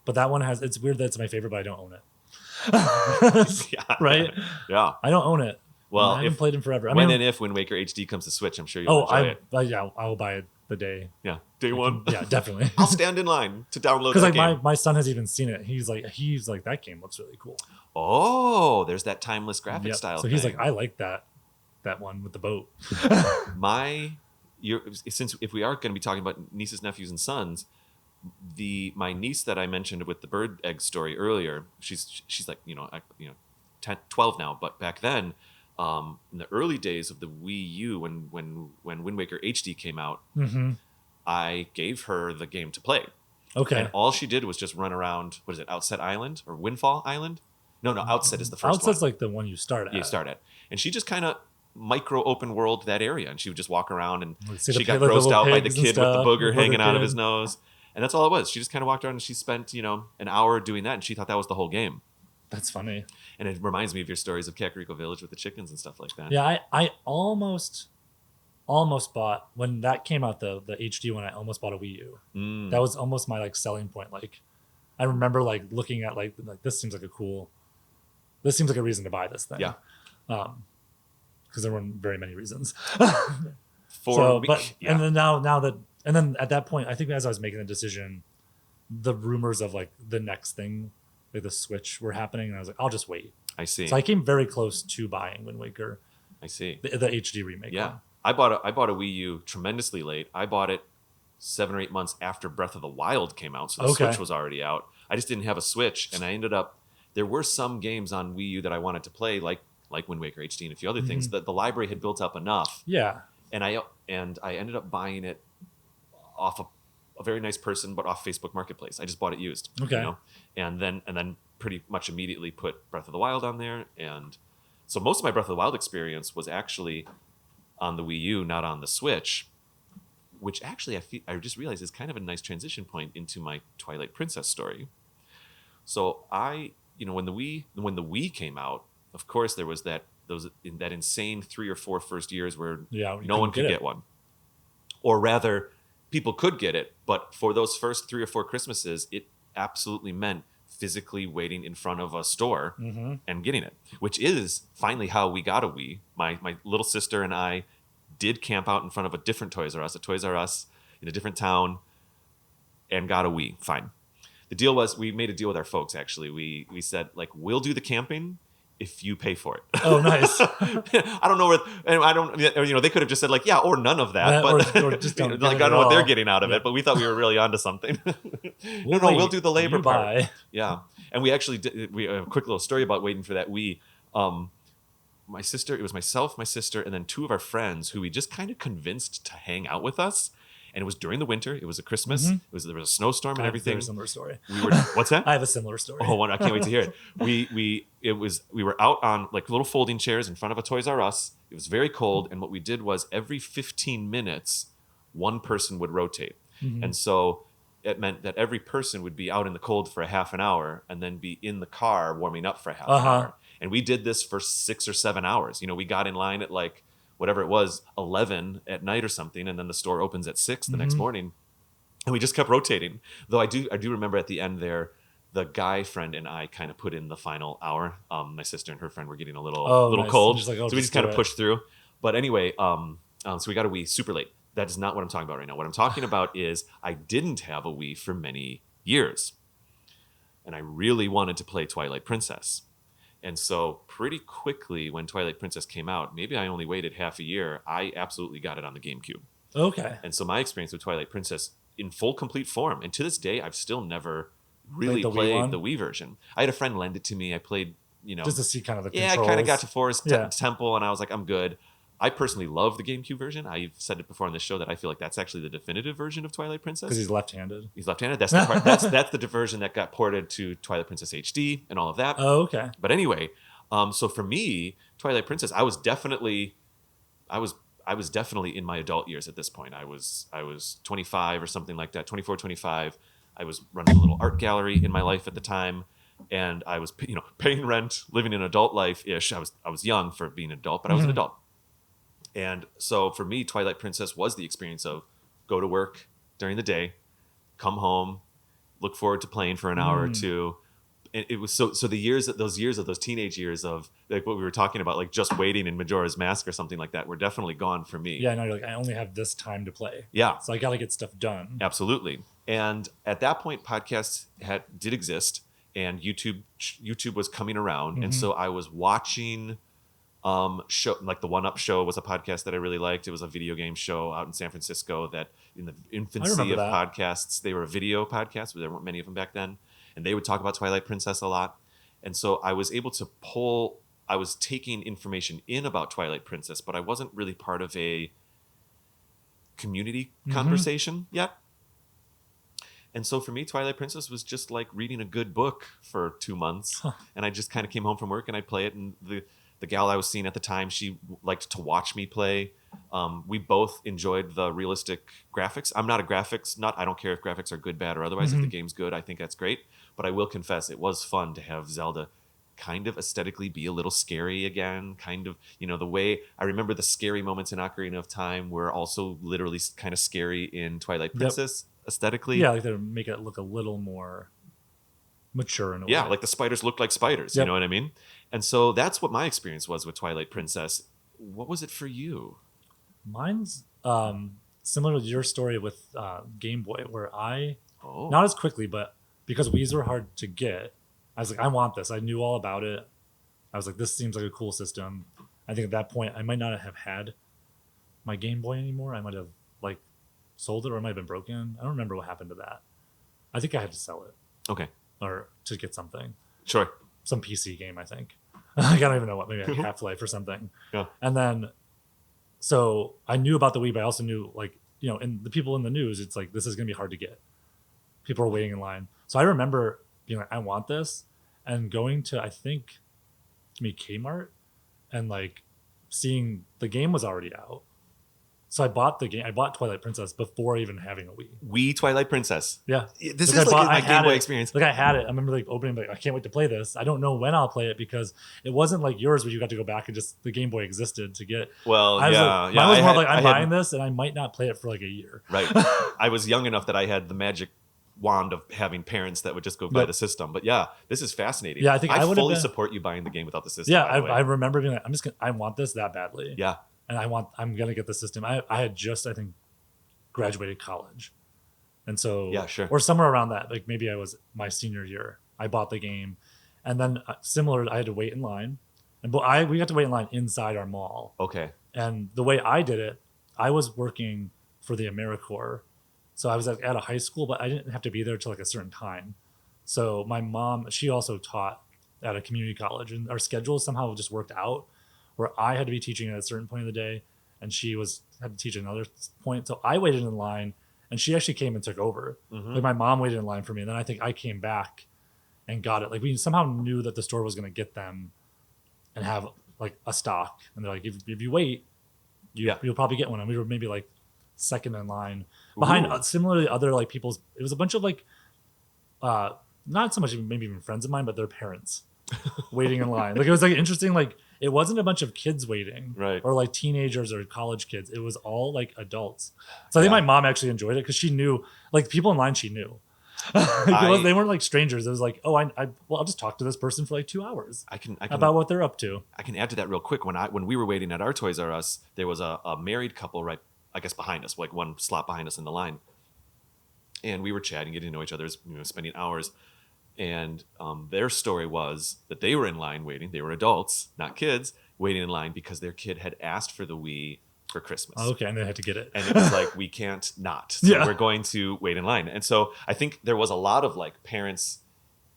but that one it's weird that it's my favorite, but I don't own it. Yeah. Right? Yeah. I don't own it. Well, I haven't played in forever. When and if Wind Waker HD comes to Switch, I'm sure you'll enjoy it. Yeah, I will buy it the day. Yeah, day one. Yeah, definitely. I'll stand in line to download because that like game. my son has even seen it. He's like that game looks really cool. Oh, there's that timeless graphic Yep. style. So he's thing. like, I like that one with the boat. Since if we are going to be talking about nieces, nephews, and sons, my niece that I mentioned with the bird egg story earlier, she's like 10, 12 now, but back then, in the early days of the Wii U, when Wind Waker HD came out, I gave her the game to play. Okay. And all she did was just run around. What is it? Outset Island or Windfall Island? No, Outset is the first one. Outset's like the one you start at. You start at, and she just kind of micro open world that area, and she would just walk around, and See she got the grossed little out by the pigs and kid with the stuff, booger the hanging out of kid. his nose, and that's all it was. She just kind of walked around, and she spent an hour doing that, and she thought that was the whole game. That's funny. And it reminds me of your stories of Kakariko Village with the chickens and stuff like that. Yeah, I almost bought when that came out, the HD one. I almost bought a Wii U. That was almost my like selling point. Like, I remember like looking at like this seems like a reason to buy this thing. Yeah. Because there weren't very many reasons. And then and then at that point, I think as I was making the decision, the rumors of like the next thing, like the Switch, were happening, and I was like, I'll just wait. I see. So I came very close to buying Wind Waker. I see. The HD remake. Yeah. one. I bought a Wii U tremendously late. I bought it 7 or 8 months after Breath of the Wild came out, so the Switch was already out. I just didn't have a Switch, and I ended up. There were some games on Wii U that I wanted to play, like Wind Waker HD and a few other things. That the library had built up enough. Yeah. And I ended up buying it off a very nice person, but off Facebook Marketplace. I just bought it used. Okay. And then pretty much immediately put Breath of the Wild on there, and so most of my Breath of the Wild experience was actually on the Wii U, not on the Switch, which actually I just realized is kind of a nice transition point into my Twilight Princess story. So when the Wii came out, of course there was that insane 3 or 4 first years where no one could get one, or rather, people could get it, but for those first 3 or 4 Christmases, it absolutely meant physically waiting in front of a store and getting it, which is finally how we got a Wii. My little sister and I did camp out in front of a different Toys R Us in a different town, and got a Wii. Fine. The deal was, we made a deal with our folks, actually. We said, like, we'll do the camping if you pay for it. Oh, nice. I don't know they could have just said like, yeah, or none of that, but or just don't like, I don't know what they're getting out of it, but we thought we were really onto something. We'll do the labor part. Yeah. And we actually did, a quick little story about waiting for that Wii. My sister, it was myself, my sister, and then 2 of our friends who we just kind of convinced to hang out with us. And it was during the winter. It was a Christmas. There was a snowstorm and everything. I have a similar story. What's that? I have a similar story. Oh, I can't wait to hear it. We were out on like little folding chairs in front of a Toys R Us. It was very cold, and what we did was every 15 minutes, one person would rotate, and so it meant that every person would be out in the cold for a half an hour, and then be in the car warming up for a half an hour. And we did this for 6 or 7 hours. We got in line at like whatever it was, 11 at night or something, and then the store opens at 6 the next morning, and we just kept rotating. Though I do remember at the end there, the guy friend and I kind of put in the final hour. My sister and her friend were getting a little nice. cold, Like, so we just kind of pushed through. But anyway, so we got a Wii super late. That is not what I'm talking about right now. What I'm talking about is I didn't have a Wii for many years. And I really wanted to play Twilight Princess. And so pretty quickly when Twilight Princess came out, maybe I only waited half a year, I absolutely got it on the GameCube. Okay. And so my experience with Twilight Princess in full complete form, and to this day, I've still never really played the Wii version. I had a friend lend it to me. I played, just to see kind of the controls. I kind of got to Forest Temple, and I was like, I'm good. I personally love the GameCube version. I've said it before on this show that I feel like that's actually the definitive version of Twilight Princess. Because he's left-handed. He's left-handed. That's the part, that's the version that got ported to Twilight Princess HD and all of that. Oh, okay. But anyway, so for me, Twilight Princess, I was definitely in my adult years at this point. I was 25 or something like that, 24, 25. I was running a little art gallery in my life at the time, and I was paying rent, living an adult life-ish. I was young for being an adult, but I was an adult. And so for me, Twilight Princess was the experience of go to work during the day, come home, look forward to playing for an hour or two. And it was so those teenage years of like what we were talking about, like just waiting in Majora's Mask or something like that, were definitely gone for me. Yeah, no, you're like, I only have this time to play. Yeah. So I got to get stuff done. Absolutely. And at that point, podcasts did exist, and YouTube was coming around. And so I was watching show, like the One Up Show was a podcast that I really liked. It was a video game show out in San Francisco that in the infancy of podcasts, they were video podcasts, but there weren't many of them back then. And they would talk about Twilight Princess a lot. And so I was able to I was taking information in about Twilight Princess, but I wasn't really part of a community conversation yet. And so for me, Twilight Princess was just like reading a good book for 2 months. And I just kind of came home from work and I'd play it. And the gal I was seeing at the time, she liked to watch me play. We both enjoyed the realistic graphics. I'm not a graphics nut. I don't care if graphics are good, bad, or otherwise. If the game's good, I think that's great. But I will confess, it was fun to have Zelda kind of aesthetically be a little scary again. Kind of, the way I remember the scary moments in Ocarina of Time were also literally kind of scary in Twilight Princess aesthetically. Yeah, like they make it look a little more mature in a way. Yeah, like the spiders looked like spiders. You know what I mean? And so that's what my experience was with Twilight Princess. What was it for you? Mine's similar to your story with Game Boy, where not as quickly, but because Wii's were hard to get, I was like, I want this. I knew all about it. I was like, this seems like a cool system. I think at that point, I might not have had my Game Boy anymore. I might have like sold it, or it might have been broken. I don't remember what happened to that. I think I had to sell it. Okay. Or to get something. Sure. Some PC game, I think. I don't even know what, maybe like Half-Life or something. Yeah. And then, so I knew about the Wii, but I also knew, like, and the people in the news, it's like, this is going to be hard to get. People are waiting in line. So I remember being like, I want this, and going to, I think, Kmart, and like seeing the game was already out. So I bought the game. I bought Twilight Princess before even having a Wii. Wii Twilight Princess. Yeah. This is like my Game Boy experience. Like I had it. I remember like opening, like I can't wait to play this. I don't know when I'll play it because it wasn't like yours where you got to go back and just the Game Boy existed to get. Well, mine was more like I'm buying this and I might not play it for like a year. Right. I was young enough that I had the magic wand of having parents that would just go buy the system. But yeah, this is fascinating. Yeah, I think I fully support you buying the game without the system. Yeah, I remember being like, I want this that badly. Yeah. And I'm gonna get the system. I had just, I think, graduated college, and so or somewhere around that, like maybe I was my senior year. I bought the game, and then similar, I had to wait in line, and we got to wait in line inside our mall. Okay. And the way I did it, I was working for the AmeriCorps, so I was at a high school, but I didn't have to be there till like a certain time. So my mom, she also taught at a community college, and our schedule somehow just worked out, where I had to be teaching at a certain point of the day and she had to teach at another point. So I waited in line and she actually came and took over. Like my mom waited in line for me. And then I think I came back and got it. Like we somehow knew that the store was going to get them and have like a stock. And they're like, if you wait, you'll probably get one. And we were maybe like second in line behind similarly other like people's, it was a bunch of like, not so much maybe even friends of mine, but their parents waiting in line. Like it was like interesting, like it wasn't a bunch of kids waiting, right, or like teenagers or college kids. It was all like adults. So I think my mom actually enjoyed it because she knew, like people in line, she knew. They weren't like strangers. It was like, oh, I'll just talk to this person for like 2 hours. I can about what they're up to. I can add to that real quick. When we were waiting at our Toys R Us, there was a married couple right I guess, behind us, like one slot behind us in the line. And we were chatting, getting to know each other, spending hours. And their story was that they were in line waiting. They were adults, not kids, waiting in line because their kid had asked for the Wii for Christmas. Okay, and they had to get it. And it was like, we can't not. So we're going to wait in line. And so I think there was a lot of like parents,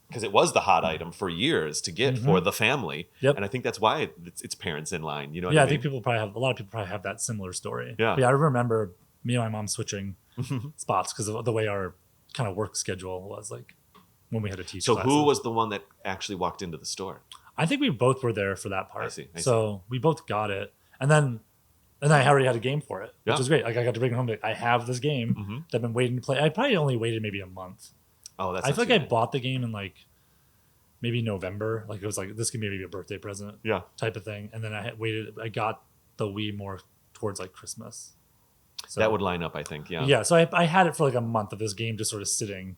because it was the hot item for years to get for the family. Yep. And I think that's why it's parents in line. You know what Yeah, I I mean? think a lot of people probably have that similar story. Yeah. But yeah, I remember me and my mom switching spots because of the way our kind of work schedule was like when we had to teach So classes. who was the one that actually walked into the store? I think we both were there for that part. I see. So we both got it. And I already had a game for it, which Yeah. was great. Like I got to bring it home. Like, I have this game that I've been waiting to play. I probably only waited maybe a month. Oh, that's I not feel like too I bad. bought the game in like maybe November. Like it was like, this could maybe be a birthday present Yeah. type of thing. And then I got the Wii more towards like Christmas. So That would line up, I think. Yeah. yeah. So I had it for like a month of this game just sort of sitting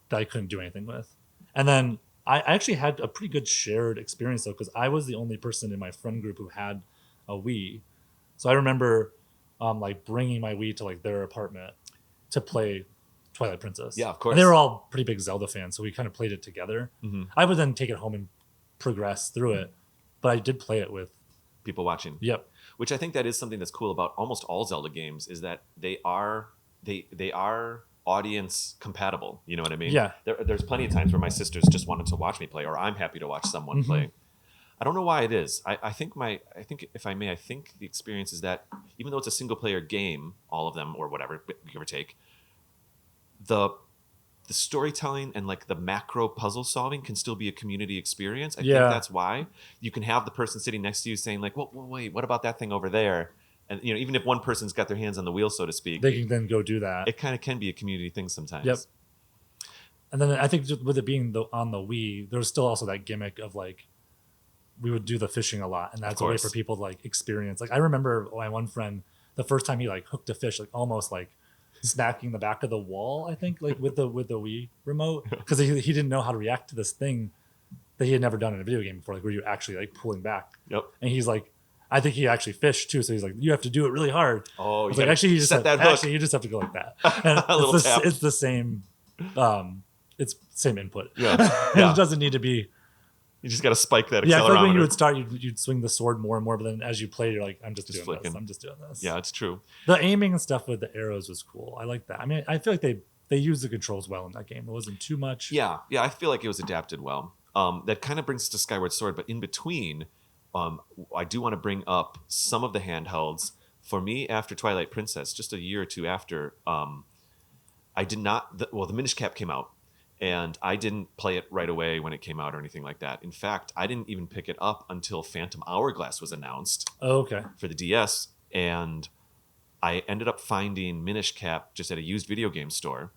that I couldn't do anything with. And then I actually had a pretty good shared experience though, because I was the only person in my friend group who had a Wii. So I remember like bringing my Wii to like their apartment to play Twilight Princess. Yeah, of course. And they were all pretty big Zelda fans, so we kind of played it together. Mhm. I would then take it home and progress through it, but I did play it with. People watching. Yep. Which I think that is something that's cool about almost all Zelda games is that they are audience compatible. You know what I mean? Yeah. There's plenty of times where my sisters just wanted to watch me play, or I'm happy to watch someone play. I don't know why it is. I think if I may, I think the experience is that even though it's a single player game, all of them or whatever, give or take, the storytelling and like the macro puzzle solving can still be a community experience. I think that's why you can have the person sitting next to you saying like, well, wait, what about that thing over there? And even if one person's got their hands on the wheel, so to speak, They can then go do that. it kind of can be a community thing sometimes. Yep. And then I think just with it being on the Wii, there was still also that gimmick of like we would do the fishing a lot, and that's a way for people to like experience. Like I remember my one friend, the first time he like hooked a fish, like almost like smacking the back of the wall, I think, like with the Wii remote, because he didn't know how to react to this thing that he had never done in a video game before, like where you're actually like pulling back. Yep. And he's like, I think he actually fished too, so he's like, you have to do it really hard. Oh, like actually, you just set that hook. Actually, you just have to go like that. And A little tap. it's the same. It's same input. Yeah. And Yeah. it doesn't need to be. You just got to spike that accelerometer. Yeah, I feel like when you would start, you'd swing the sword more and more, but then as you play, you're like, I'm just doing flicking. this. I'm just doing this. Yeah, it's true. The aiming and stuff with the arrows was cool. I like that. I mean, I feel like they used the controls well in that game. It wasn't too much. Yeah, I feel like it was adapted well. That kind of brings us to Skyward Sword, but in between, I do want to bring up some of the handhelds. For me, after Twilight Princess, just a year or two after, I did not. The Minish Cap came out, and I didn't play it right away when it came out or anything like that. In fact, I didn't even pick it up until Phantom Hourglass was announced Oh, okay. for the DS, and I ended up finding Minish Cap just at a used video game store.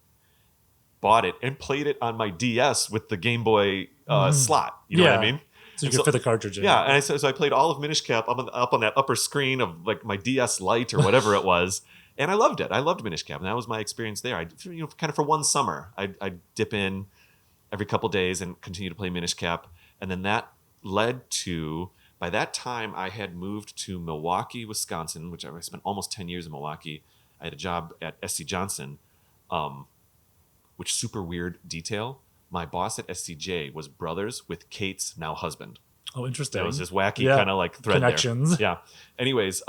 Bought it and played it on my DS with the Game Boy slot. You know what I mean? So you And could fit the cartridge in. Yeah, and so I played all of Minish Cap up on that upper screen of like my DS Lite or whatever it was, and I loved it. I loved Minish Cap, and that was my experience there. Kind of for one summer, I'd dip in every couple days and continue to play Minish Cap, and then that led to. By that time, I had moved to Milwaukee, Wisconsin, which I spent almost 10 years in Milwaukee. I had a job at SC Johnson, which super weird detail. My boss at SCJ was brothers with Kate's now husband. Oh, interesting. That was this wacky kind of like thread connections. there. Yeah. Anyways,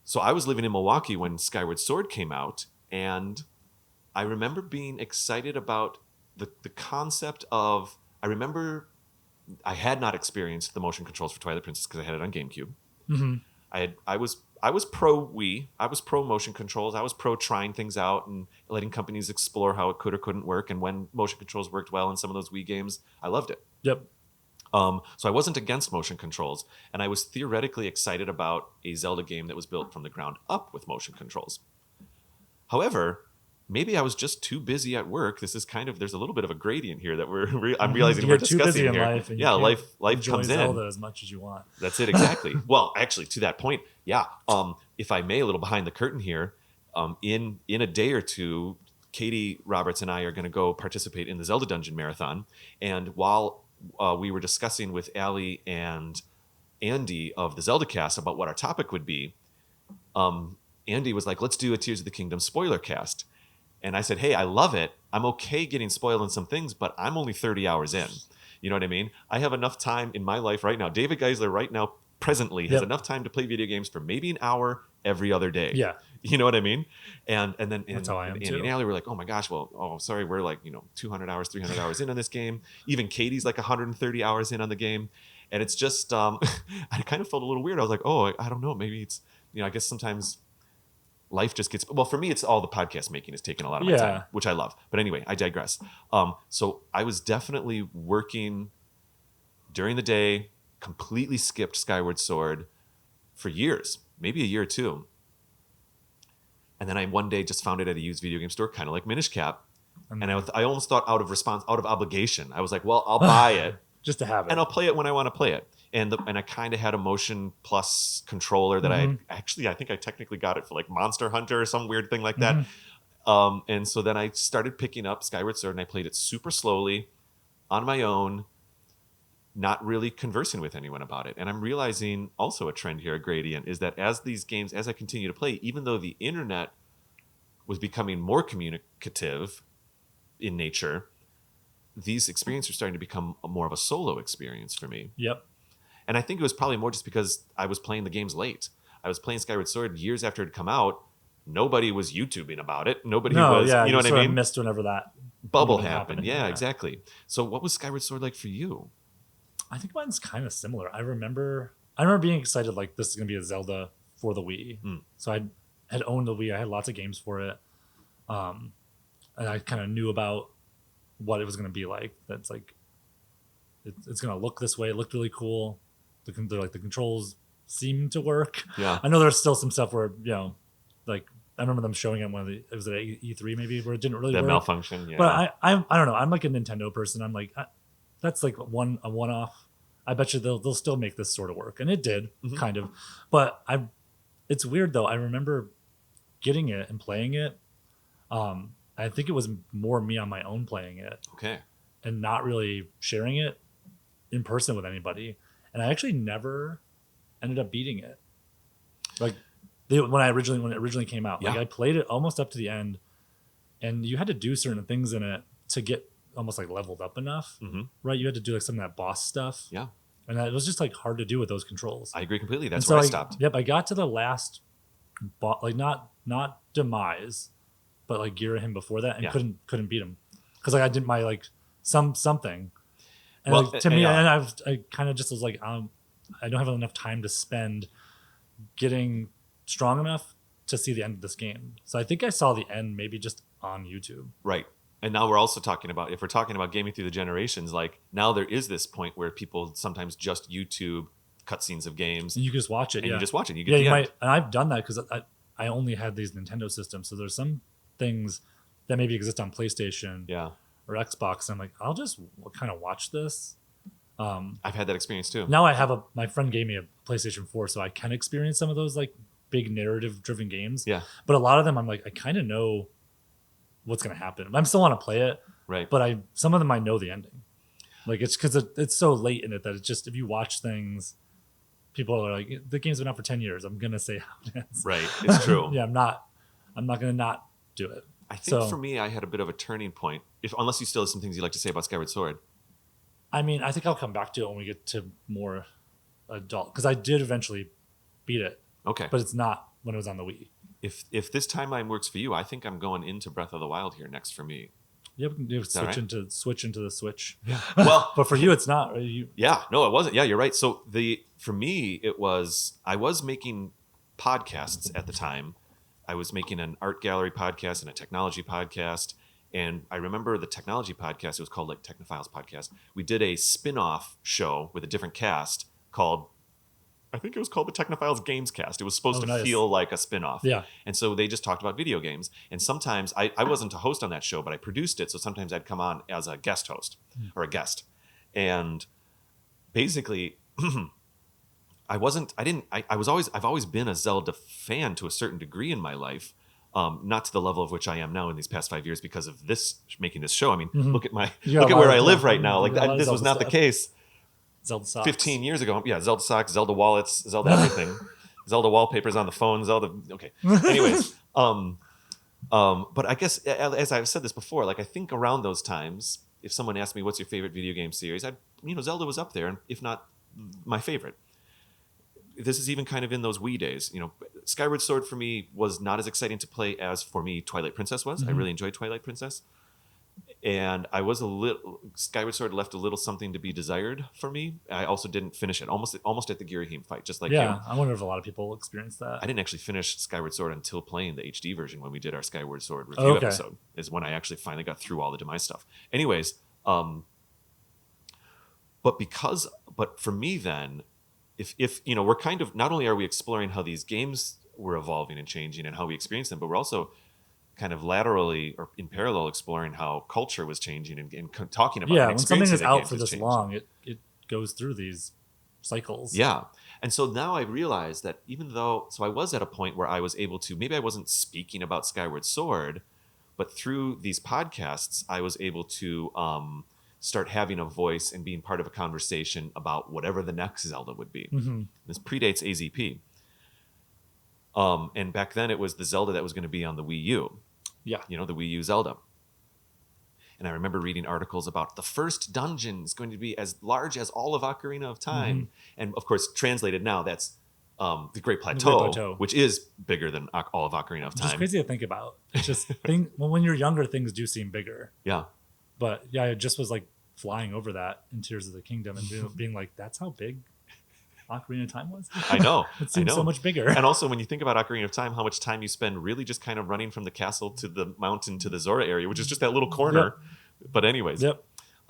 so I was living in Milwaukee when Skyward Sword came out, and I remember being excited about the concept of. I remember I had not experienced the motion controls for Twilight Princess because I had it on GameCube. Mm-hmm. I was pro Wii. I was pro motion controls. I was pro trying things out and letting companies explore how it could or couldn't work. And when motion controls worked well in some of those Wii games, I loved it. Yep. So I wasn't against motion controls, and I was theoretically excited about a Zelda game that was built from the ground up with motion controls. However, maybe I was just too busy at work. This is there's a little bit of a gradient here that I'm realizing we're discussing too busy in here. life, and you Yeah, can't life enjoy comes Zelda in. as much as you want. That's it, exactly. Well, actually, to that point, yeah. If I may, a little behind the curtain here, in a day or two, Katie Roberts and I are going to go participate in the Zelda Dungeon Marathon. And while we were discussing with Allie and Andy of the Zelda Cast about what our topic would be, Andy was like, let's do a Tears of the Kingdom spoiler cast. And I said, hey, I love it. I'm okay getting spoiled on some things, but I'm only 30 hours in. You know what I mean? I have enough time in my life right now. David Geisler right now, presently, has enough time to play video games for maybe an hour every other day. Yeah. You know what I mean? And then That's how I am Andy too. and Allie were like, oh my gosh, sorry, we're like, 200 hours, 300 hours in on this game. Even Katie's like 130 hours in on the game. And it's just, I kind of felt a little weird. I was like, oh, I don't know. Maybe it's, I guess sometimes life just gets, well, for me, it's all the podcast making is taking a lot of my time, which I love. But anyway, I digress. So I was definitely working during the day, completely skipped Skyward Sword for years, maybe a year or two. And then I one day just found it at a used video game store, kind of like Minish Cap. And I almost thought out of obligation. I was like, well, I'll buy it. Just to have it. And I'll play it when I want to play it. And I kind of had a Motion Plus controller that I think I technically got it for like Monster Hunter or some weird thing like that. And so then I started picking up Skyward Sword and I played it super slowly on my own, not really conversing with anyone about it. And I'm realizing also a trend here, a gradient, is that as I continue to play, even though the internet was becoming more communicative in nature, these experiences are starting to become more of a solo experience for me. Yep. And I think it was probably more just because I was playing the games late. I was playing Skyward Sword years after it had come out. Nobody was YouTubing about it. Nobody was, you know what I mean? Missed whenever that bubble happened. Yeah, exactly. So what was Skyward Sword like for you? I think mine's kind of similar. I remember being excited, like this is going to be a Zelda for the Wii. So I had owned the Wii. I had lots of games for it. And I kind of knew about what it was going to be like. That's like, it's going to look this way. It looked really cool. The controls seem to work. Yeah. I know there's still some stuff where, like I remember them showing it it was at E3 maybe, where it didn't really work. Malfunction. Yeah. But I don't know. I'm like a Nintendo person. I'm like, that's like a one-off. I bet you they'll still make this sort of work. And it did, kind of. But it's weird though. I remember getting it and playing it. I think it was more me on my own playing it. Okay. And not really sharing it in person with anybody. And I actually never ended up beating it. Like when it originally came out. Like I played it almost up to the end, and you had to do certain things in it to get almost like leveled up enough. Right? You had to do like some of that boss stuff. Yeah. And it was just like hard to do with those controls. I agree completely. That's where I stopped. Yep. I got to the last boss, like not Demise, but like Girahim before that, and couldn't beat him because like I did my like something, and well, like, to me, and I kind of just was like, I don't have enough time to spend getting strong enough to see the end of this game. So I think I saw the end maybe just on YouTube. Right. And now we're also talking about, if we're talking about gaming through the generations, like now there is this point where people sometimes just YouTube cutscenes of games. And you just watch it. And you just watch it. You get the end. And I've done that because I only had these Nintendo systems. So there's some things that maybe exist on PlayStation or Xbox. And I'm like, I'll just kind of watch this. I've had that experience too. Now I have my friend gave me a PlayStation 4, so I can experience some of those like big narrative driven games. Yeah. But a lot of them I'm like, I kind of know what's going to happen. I still want to play it. Right. But some of them I know the ending. Like it's because it's so late in it that it's just, if you watch things, people are like, the game's been out for 10 years. I'm going to say how it is. Right. It's true. Yeah. I'm not going to not do it. I think for me, I had a bit of a turning point, unless you still have some things you'd like to say about Skyward Sword. I mean, I think I'll come back to it when we get to more adult, because I did eventually beat it. Okay. But it's not when it was on the Wii. If this timeline works for you, I think I'm going into Breath of the Wild here next for me. Yeah, we can switch into the Switch. Yeah. Well, but for you, it's not. Yeah. No, it wasn't. Yeah, you're right. So for me, I was making podcasts at the time. I was making an art gallery podcast and a technology podcast. And I remember the technology podcast, it was called like Technophiles Podcast. We did a spin-off show with a different cast called, I think it was called the Technophiles Games Cast. It was supposed to feel like a spin-off. Yeah. And so they just talked about video games. And sometimes I wasn't a host on that show, but I produced it. So sometimes I'd come on as a guest host or a guest. And basically I've always been a Zelda fan to a certain degree in my life. Not to the level of which I am now in these past 5 years because of making this show. I mean, look at where I live right now. Like this was not the case. Zelda socks. 15 years ago. Yeah, Zelda socks, Zelda wallets, Zelda everything. Zelda wallpapers on the phone. Zelda. Okay. Anyways, but I guess as I've said this before, like I think around those times, if someone asked me what's your favorite video game series, Zelda was up there, and if not my favorite. This is even kind of in those Wii days. Skyward Sword for me was not as exciting to play as for me Twilight Princess was. I really enjoyed Twilight Princess. And Skyward Sword left a little something to be desired for me. I also didn't finish it, almost at the Girahim fight, just like you. I wonder if a lot of people experience that. I didn't actually finish Skyward Sword until playing the HD version when we did our Skyward Sword review episode, is when I actually finally got through all the demise stuff. Anyways, but for me then, if we're kind of, not only are we exploring how these games were evolving and changing and how we experience them, but we're also kind of laterally or in parallel exploring how culture was changing and talking about when something is out for this long, it goes through these cycles. Yeah. And so now I realize that I was at a point where I was able to, maybe I wasn't speaking about Skyward Sword, but through these podcasts, I was able to start having a voice and being part of a conversation about whatever the next Zelda would be. This predates AZP. And back then it was the Zelda that was going to be on the Wii U. Yeah. The Wii U Zelda. And I remember reading articles about the first dungeon is going to be as large as all of Ocarina of Time. And of course, translated now, that's the Great Plateau, which is bigger than all of Ocarina of Time. It's crazy to think about. It's just, when you're younger, things do seem bigger. Yeah. But yeah, it just was like flying over that in Tears of the Kingdom and being like, that's how big Ocarina of Time was. I know. It seems so much bigger. And also when you think about Ocarina of Time, how much time you spend really just kind of running from the castle to the mountain to the Zora area, which is just that little corner. But anyways.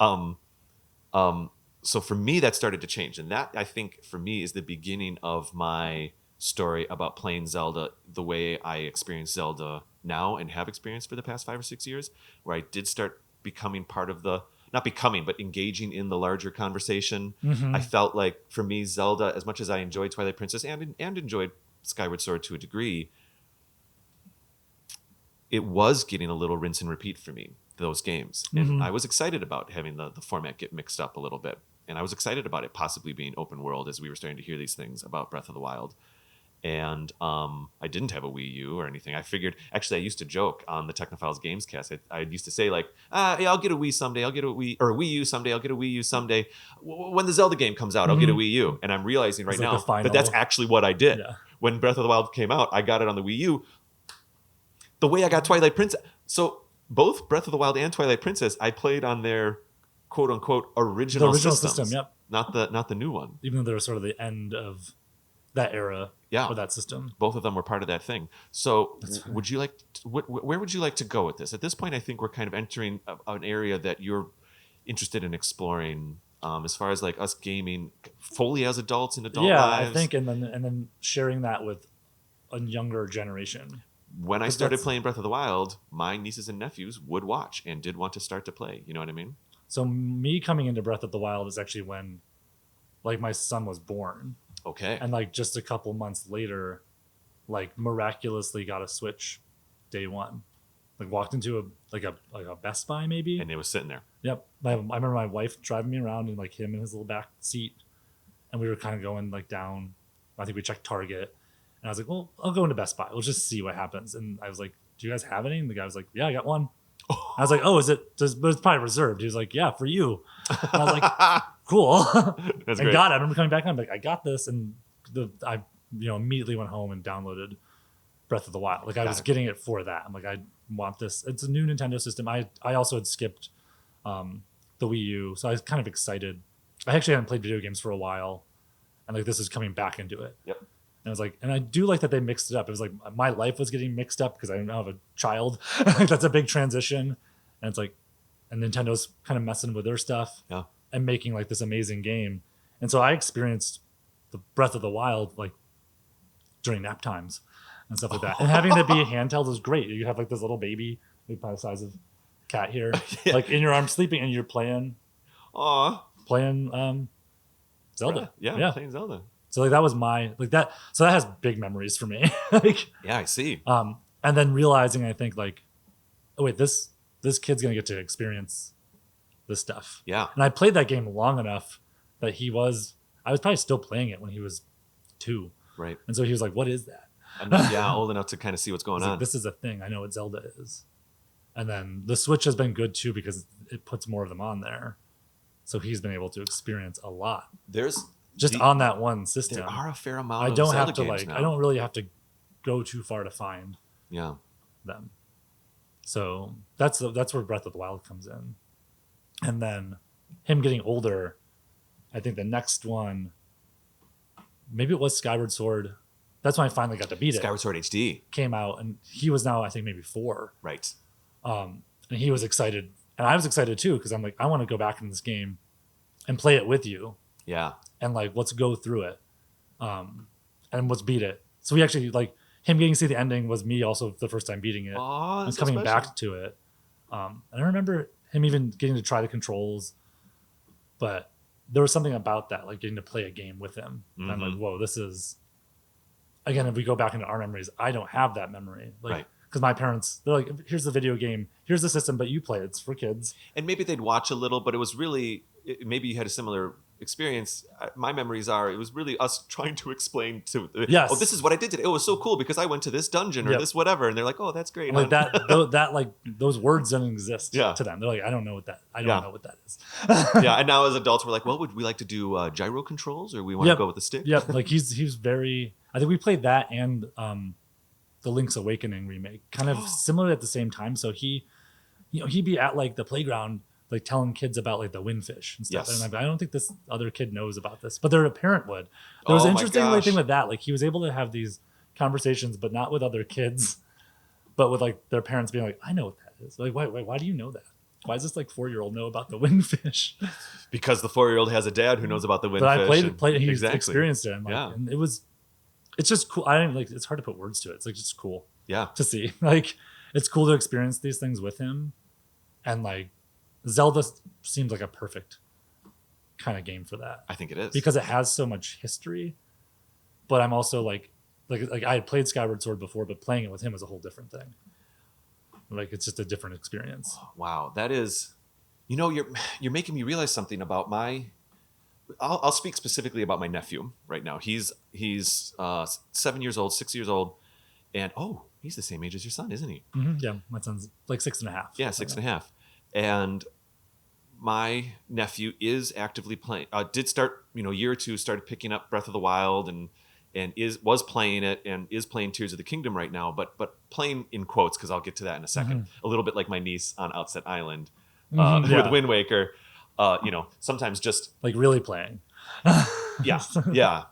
So for me, that started to change. And that, I think, for me, is the beginning of my story about playing Zelda the way I experience Zelda now and have experienced for the past 5 or 6 years, where I did start becoming part of not becoming, but engaging in the larger conversation. I felt like, for me, Zelda, as much as I enjoyed Twilight Princess and enjoyed Skyward Sword to a degree, it was getting a little rinse and repeat for me, those games. And I was excited about having the format get mixed up a little bit. And I was excited about it possibly being open world as we were starting to hear these things about Breath of the Wild. And I didn't have a Wii U or anything. I figured, actually, I used to joke on the Technophiles Gamescast. I used to say, like, yeah, I'll get a Wii someday. I'll get a Wii, or a Wii U someday. I'll get a Wii U someday. When the Zelda game comes out, I'll get a Wii U. And I'm realizing right now that that's actually what I did. Yeah. When Breath of the Wild came out, I got it on the Wii U. The way I got Twilight Princess. So both Breath of the Wild and Twilight Princess, I played on their quote unquote original system. Yep. Not the new one. Even though they were sort of the end of that era. For that system. Both of them were part of that thing. So would you like where would you like to go with this? At this point, I think we're kind of entering an area that you're interested in exploring, as far as like us gaming fully as adults in adult lives. I think, and then sharing that with a younger generation. When I started playing Breath of the Wild, my nieces and nephews would watch and did want to start to play. You know what I mean? So me coming into Breath of the Wild is actually when, like, my son was born. Okay. And like just a couple months later, like miraculously got a Switch day one. Like walked into a Best Buy maybe. And it was sitting there. Yep. I remember my wife driving me around and like him in his little back seat. And we were kind of going like down. I think we checked Target. And I was like, well, I'll go into Best Buy. We'll just see what happens. And I was like, do you guys have any? And the guy was like, yeah, I got one. I was like, oh, is it? But it's probably reserved. He was like, yeah, for you. And I was like, cool. That's I great. got it. I remember coming back. I'm like, I got this, and I immediately went home and downloaded Breath of the Wild. Like I was getting it for that. I'm like, I want this. It's a new Nintendo system. I also had skipped the Wii U, so I was kind of excited. I actually hadn't played video games for a while, and like this is coming back into it. Yep. And I was like, and I do like that they mixed it up. It was like my life was getting mixed up because I now have a child. That's a big transition. And it's like, and Nintendo's kind of messing with their stuff and making like this amazing game. And so I experienced the Breath of the Wild like during nap times and stuff like that. And having it be a handheld is great. You have like this little baby, maybe the size of cat here, like in your arms sleeping, and you're playing Zelda. Yeah, playing Zelda. So like that was my like that. So that has big memories for me. Like, yeah, I see. And then realizing, I think like, oh wait, this kid's gonna get to experience this stuff. Yeah. And I played that game long enough that I was probably still playing it when he was 2. Right. And so he was like, what is that? Old enough to kind of see what's going He's on. like, this is a thing. I know what Zelda is. And then the Switch has been good too because it puts more of them on there. So he's been able to experience a lot. There's just on that one system. There are a fair amount I of don't Zelda have to games now. I don't really have to go too far to find them. So that's where Breath of the Wild comes in. And then him getting older, I think the next one, maybe it was Skyward Sword. That's when I finally got to beat it. Skyward Sword HD came out, and he was now, I think, maybe 4. Right. And he was excited, and I was excited too because I'm like, I want to go back in this game and play it with you. Yeah. And like, let's go through it, and let's beat it. So we actually like him getting to see the ending was me also the first time beating it. Oh, and coming back to it. And I remember him even getting to try the controls, but there was something about that, like getting to play a game with him. And I'm like, whoa, this is, again, if we go back into our memories, I don't have that memory. Like, right. Because my parents, they're like, here's the video game, here's the system, but you play it. It's for kids. And maybe they'd watch a little, but it was really, maybe you had a similar experience. My memories are, it was really us trying to explain to, yes. Oh, this is what I did today. Oh, it was so cool because I went to this dungeon or this whatever. And they're like, oh, that's great. Like that, like those words don't exist to them. They're like, I don't know what that is. Yeah. And now as adults, we're like, well, would we like to do gyro controls or we want to go with the stick? Yep. Like he's very, I think we played that and the Link's Awakening remake kind of similar at the same time. So he'd be at like the playground, like telling kids about like the windfish and stuff. Yes. And I don't think this other kid knows about this, but their parent would. There was an interesting thing with that. Like he was able to have these conversations, but not with other kids, but with like their parents being like, I know what that is. Like, why do you know that? Why does this like 4-year-old know about the windfish? Because the 4-year-old has a dad who knows about the windfish. But I played it. He's experienced it. And it's just cool. I don't like. It's hard to put words to it. It's like just cool. Yeah. To see, like, it's cool to experience these things with him, and like, Zelda seems like a perfect kind of game for that. I think it is because it has so much history. But I'm also like I had played Skyward Sword before, but playing it with him was a whole different thing. Like it's just a different experience. Wow, that is, you're making me realize something about my. I'll speak specifically about my nephew right now. He's 7 years old, 6 years old, and he's the same age as your son, isn't he? Mm-hmm. Yeah, my son's like 6.5. Yeah, 6.5. And my nephew is actively playing. Did start, a year or two, started picking up Breath of the Wild and was playing it and is playing Tears of the Kingdom right now, but playing in quotes because I'll get to that in a second. A little bit like my niece on Outset Island with Wind Waker. Sometimes just like really playing. Yeah.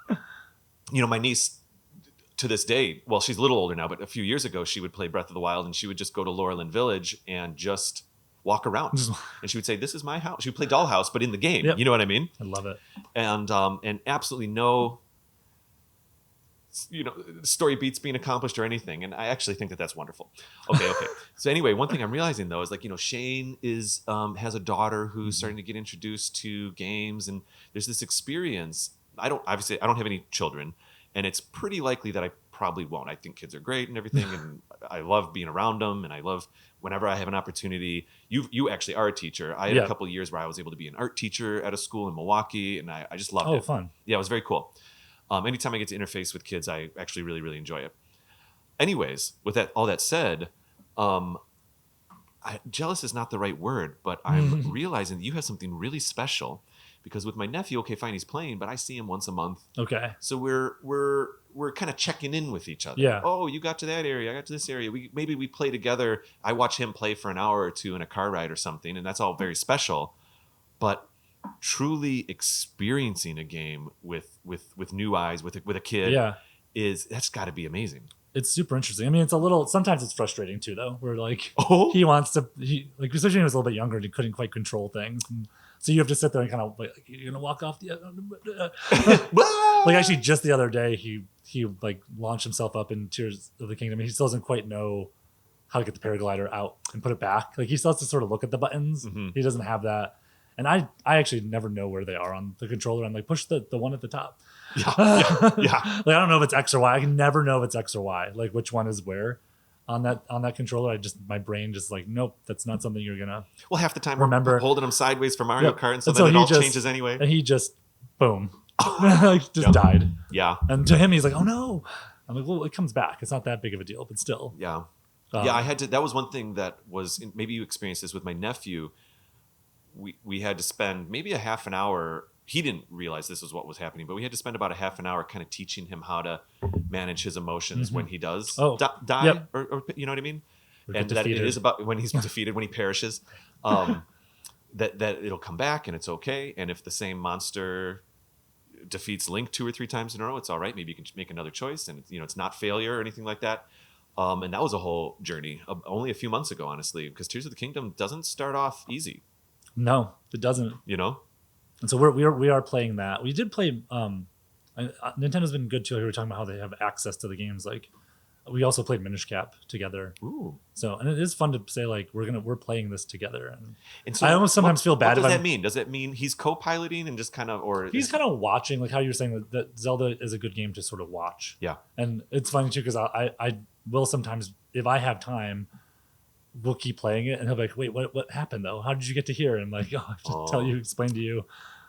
My niece to this day, well, she's a little older now, but a few years ago, she would play Breath of the Wild and she would just go to Laurelin Village and just walk around. And she would say, this is my house. She would play Dollhouse, but in the game. Yep. You know what I mean? I love it. And absolutely no, story beats being accomplished or anything. And I actually think that that's wonderful. Okay. So anyway, one thing I'm realizing though is like, Shane is has a daughter who's starting to get introduced to games, and there's this experience. I don't have any children, and it's pretty likely that I probably won't. I think kids are great and everything, and I love being around them, and I love whenever I have an opportunity. You actually are a teacher. I had a couple of years where I was able to be an art teacher at a school in Milwaukee, and I just loved it. Oh, fun. Yeah, it was very cool. Anytime I get to interface with kids, I actually really, really enjoy it. Anyways, with all that said, jealous is not the right word, but I'm realizing that you have something really special. Because with my nephew, okay, fine, he's playing, but I see him once a month. Okay. So we're kind of checking in with each other. Yeah. Oh, you got to that area, I got to this area. Maybe we play together. I watch him play for an hour or two in a car ride or something, and that's all very special. But truly experiencing a game with new eyes with a kid, that's got to be amazing. It's super interesting. I mean, sometimes it's frustrating too, though. Where like he especially when he was a little bit younger and he couldn't quite control things. And so you have to sit there and kind of like, you're gonna walk off the like actually just the other day he like launched himself up in Tears of the Kingdom. He still doesn't quite know how to get the paraglider out and put it back. Like he still has to sort of look at the buttons. He doesn't have that. And I actually never know where they are on the controller. I'm like, push the one at the top. Yeah. Like I don't know if it's X or Y. I can never know if it's X or Y. Like which one is where on that controller. My brain just like, nope, that's not something you're gonna. Well, half the time remember we're holding them sideways for Mario Kart, and so then it all changes anyway. And he just boom. like just died. Yeah. And to him, he's like, oh no. I'm like, well, it comes back. It's not that big of a deal, but still. Yeah. Yeah, I had to. That was one thing that was. Maybe you experienced this with my nephew. We had to spend maybe a half an hour. He didn't realize this was what was happening, but we had to spend about a half an hour kind of teaching him how to manage his emotions when he does die, Yep. or you know what I mean. Or And get that it defeated. is about when he's defeated, when he perishes. That it'll come back and it's okay. And if the same monster defeats Link 2 or 3 times in a row, it's all right. Maybe you can make another choice, and it's not failure or anything like that. And that was a whole journey, only a few months ago, honestly, because Tears of the Kingdom doesn't start off easy. No, it doesn't. And so we are playing that. We did play. Nintendo's been good too. We were talking about how they have access to the games. Like we also played Minish Cap together. Ooh. So and it is fun to say like we're playing this together. And so I almost sometimes feel bad. What does that mean? Does that mean he's co-piloting and just kind of, or he's kind of watching, like how you're saying that Zelda is a good game to sort of watch. Yeah. And it's funny too because I will sometimes, if I have time, we'll keep playing it and he'll be like, wait, what happened though? How did you get to here? And I'm like, oh, I have to explain to you.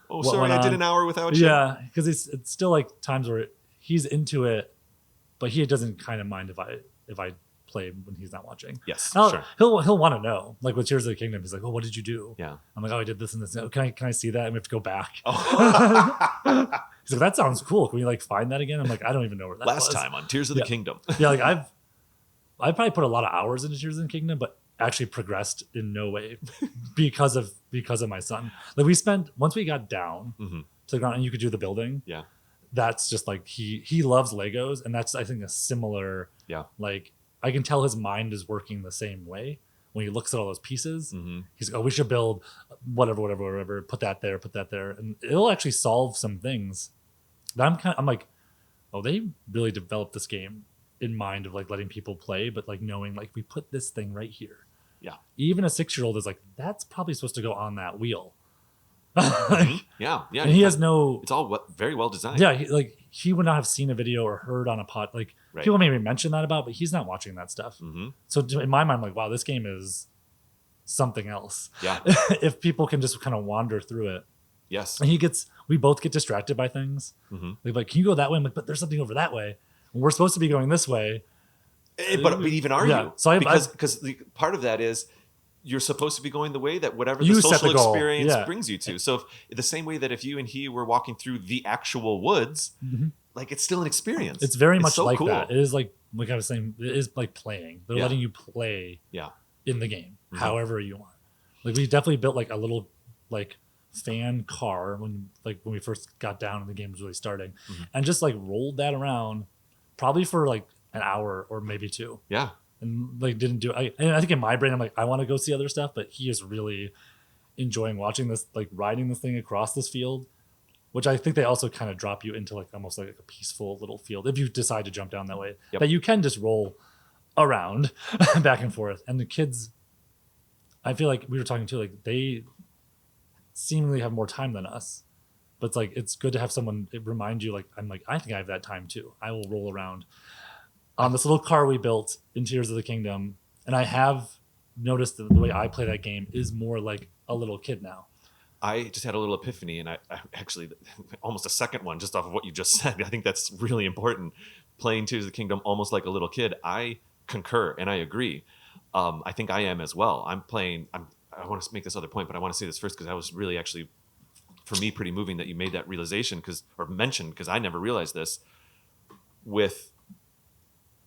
Oh, what sorry, went I did on. an hour without you. Yeah, because it's still like times where he's into it, but he doesn't kind of mind if I play when he's not watching. Yes, Now, sure. He'll want to know. Like with Tears of the Kingdom, he's like, oh, what did you do? Yeah. I'm like, oh, I did this and this. Can I see that? And we have to go back. Oh. He's like, that sounds cool. Can we like find that again? I'm like, I don't even know where that Last was. time on Tears of the Kingdom. Yeah, like I've probably put a lot of hours into Tears of the Kingdom, but actually progressed in no way because of my son. Like we spent, once we got down to the ground and you could do the building. Yeah. That's just like he loves Legos, and that's I think a similar. Yeah. Like I can tell his mind is working the same way when he looks at all those pieces. Mm-hmm. He's like, oh, we should build whatever. Put that there, and it'll actually solve some things. That I'm like, oh, they really developed this game in mind of like letting people play, but like knowing like we put this thing right here. Yeah. Even a 6-year-old is like, that's probably supposed to go on that wheel. Yeah. And he has no. It's all very well designed. Yeah, he would not have seen a video or heard on a pod. Like Right. people maybe mention that about, but he's not watching that stuff. Mm-hmm. So in my mind, I'm like, wow, this game is something else. Yeah. If people can just kind of wander through it. Yes. And we both get distracted by things. Mm-hmm. Like, can you go that way? I'm like, but there's something over that way. And we're supposed to be going this way. But even are Yeah. you? So because the part of that is you're supposed to be going the way that whatever You the set social the goal. experience Yeah. brings you to. So the same way that if you and he were walking through the actual woods, like it's still an experience. It's very much so like cool. that. It is like I was saying, it is like playing. They're Yeah. letting you play Yeah. in the game Mhm. however you want. Like we definitely built like a little like fan car when we first got down and the game was really starting, and just like rolled that around probably for like an hour or maybe 2. Yeah. And like didn't do and I think in my brain I'm like, I want to go see other stuff, but he is really enjoying watching this, like riding this thing across this field, which I think they also kind of drop you into like almost like a peaceful little field if you decide to jump down that way. Yep. That you can just roll around back and forth. And the kids, I feel like we were talking too, like they seemingly have more time than us, but it's like it's good to have someone remind you, like I'm like, I think I have that time too. I will roll around on this little car we built in Tears of the Kingdom, and I have noticed that the way I play that game is more like a little kid now. I just had a little epiphany, and I actually almost a second one just off of what you just said. I think that's really important. Playing Tears of the Kingdom almost like a little kid. I concur and I agree. I think I am as well. I want to make this other point, but I want to say this first because I was really actually, for me, pretty moving that you made that realization or mentioned, because I never realized this.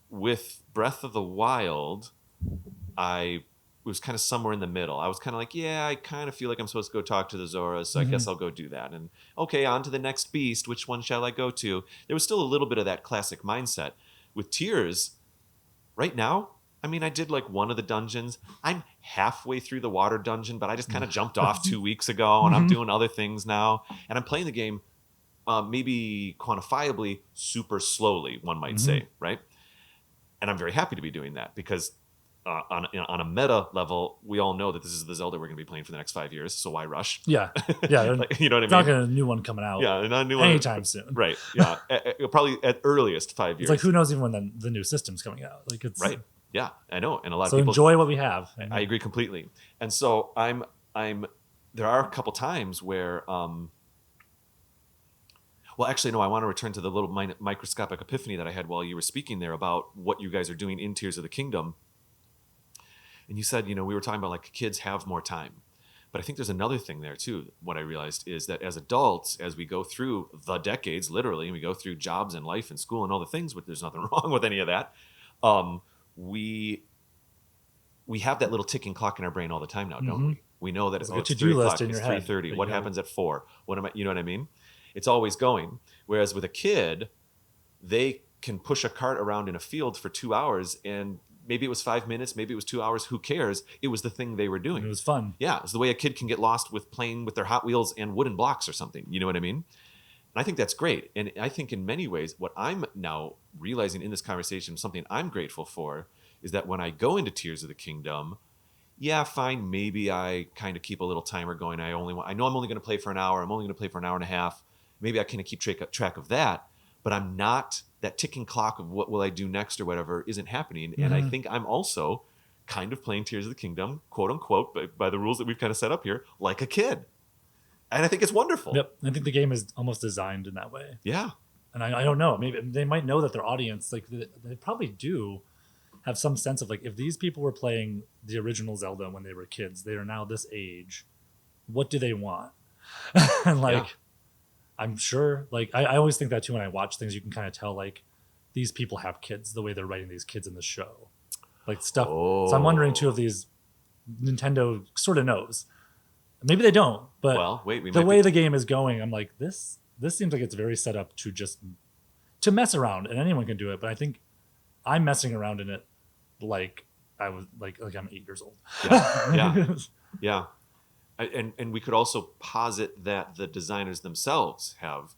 With Breath of the Wild, I was kind of somewhere in the middle. I was kind of like, yeah, I kind of feel like I'm supposed to go talk to the Zoras, so I guess I'll go do that. And okay, on to the next beast. Which one shall I go to? There was still a little bit of that classic mindset. With Tears, right now, I mean, I did like one of the dungeons. I'm halfway through the water dungeon, but I just kind of jumped off 2 weeks ago, and I'm doing other things now. And I'm playing the game maybe quantifiably super slowly, one might say, right? And I'm very happy to be doing that because on a meta level, we all know that this is the Zelda we're going to be playing for the next 5 years. So why rush? Yeah. Like, you know what I mean? It's not a new one coming out. Yeah, not a new one anytime soon. Right. Yeah. Probably at earliest 5 years. It's like who knows even when the new system's coming out. Like it's right. Yeah, I know, and a lot so of people enjoy what we have. I agree completely. And so I'm there are a couple times where Well, actually, no, I want to return to the little microscopic epiphany that I had while you were speaking there about what you guys are doing in Tears of the Kingdom. And you said, we were talking about like kids have more time. But I think there's another thing there too. What I realized is that as adults, as we go through the decades, literally, and we go through jobs and life and school and all the things, but there's nothing wrong with any of that. We have that little ticking clock in our brain all the time now, don't we? We know that it's 3 o'clock, it's 3:30. What happens at 4? What am I? You know what I mean? It's always going. Whereas with a kid, they can push a cart around in a field for 2 hours, and maybe it was 5 minutes, maybe it was 2 hours. Who cares? It was the thing they were doing. And it was fun. Yeah, it's the way a kid can get lost with playing with their Hot Wheels and wooden blocks or something. You know what I mean? And I think that's great. And I think in many ways, what I'm now realizing in this conversation, something I'm grateful for, is that when I go into Tears of the Kingdom, yeah, fine, maybe I kind of keep a little timer going. I know I'm only going to play for an hour. I'm only going to play for an hour and a half. Maybe I kind of keep track of that. But I'm not, that ticking clock of what will I do next or whatever isn't happening. And I think I'm also kind of playing Tears of the Kingdom, quote unquote, by the rules that we've kind of set up here, like a kid. And I think it's wonderful. Yep. I think the game is almost designed in that way. Yeah. And I don't know. Maybe they might know that their audience, like they probably do have some sense of like, if these people were playing the original Zelda when they were kids, they are now this age. What do they want? And like, I'm sure, like, I always think that too when I watch things. You can kind of tell, like, these people have kids the way they're writing these kids in the show, like stuff. So I'm wondering too if these Nintendo sort of knows. Maybe they don't, but the way the game is going, I'm like, this seems like it's very set up to mess around, and anyone can do it. But I think I'm messing around in it like I was like I'm 8 years old. Yeah. And we could also posit that the designers themselves have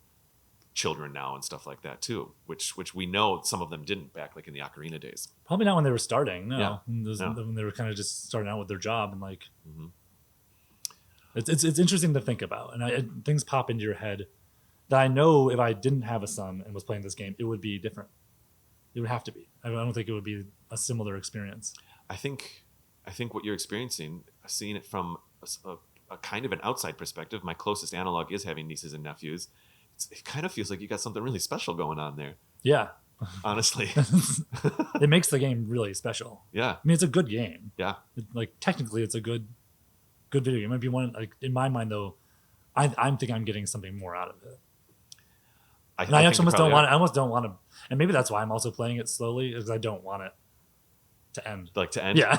children now and stuff like that too, which we know some of them didn't back like in the Ocarina days. Probably not when they were starting. No, Yeah. When they were kind of just starting out with their job, and like it's interesting to think about, and things pop into your head that I know if I didn't have a son and was playing this game, it would be different. It would have to be. I don't think it would be a similar experience. I think what you're experiencing, seeing it from a kind of an outside perspective, my closest analog is having nieces and nephews. It kind of feels like you got something really special going on there. Yeah. Honestly. It makes the game really special. Yeah. I mean, it's a good game. Yeah. Like, technically, it's a good video game. It might be one, like, in my mind, though, I think I'm getting something more out of it. I actually almost don't want it. I almost don't want to. And maybe that's why I'm also playing it slowly, because I don't want it to end. Like to end? Yeah.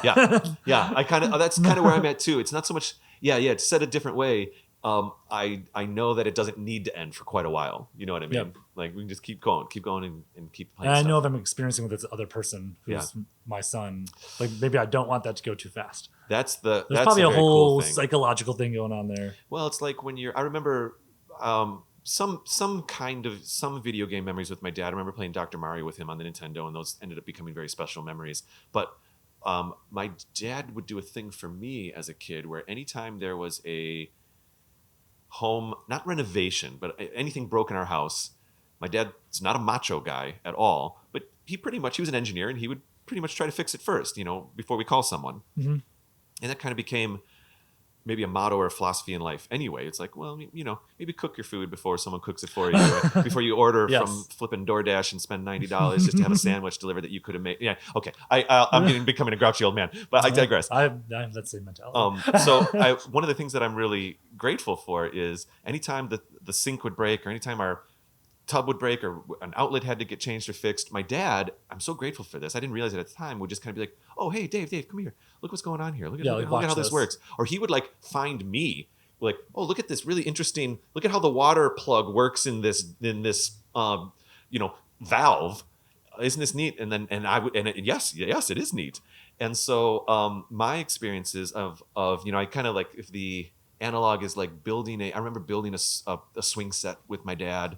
Yeah. That's kind of where I'm at too. It's not so much, to set a different way. I know that it doesn't need to end for quite a while. You know what I mean? Yep. Like we can just keep going and keep playing. And I know if I'm experiencing with this other person who's my son, like maybe I don't want that to go too fast. There's probably a whole cool psychological thing going on there. Well, it's like when I remember some video game memories with my dad. I remember playing Dr. Mario with him on the Nintendo, and those ended up becoming very special memories. But my dad would do a thing for me as a kid where anytime there was a home, not renovation, but anything broke in our house, my dad's not a macho guy at all, but he was an engineer, and he would pretty much try to fix it first, before we call someone. Mm-hmm. And that kind of became maybe a motto or a philosophy in life anyway. It's like, well, maybe cook your food before someone cooks it for you, before you order from flipping DoorDash and spend $90 just to have a sandwich delivered that you could have made. Yeah, okay. I'm becoming a grouchy old man, but I digress. I have that same mentality. So one of the things that I'm really grateful for is anytime the sink would break, or anytime our tub would break, or an outlet had to get changed or fixed, my dad, I'm so grateful for this, I didn't realize it at the time, would just kind of be like, oh, hey, Dave, come here. Look what's going on here. Look at how this works. Or he would like find me, like, oh, look at this really interesting, look at how the water plug works in this valve. Isn't this neat? Yes, it is neat. And so my experiences of I kind of like, if the analog is like I remember building a swing set with my dad.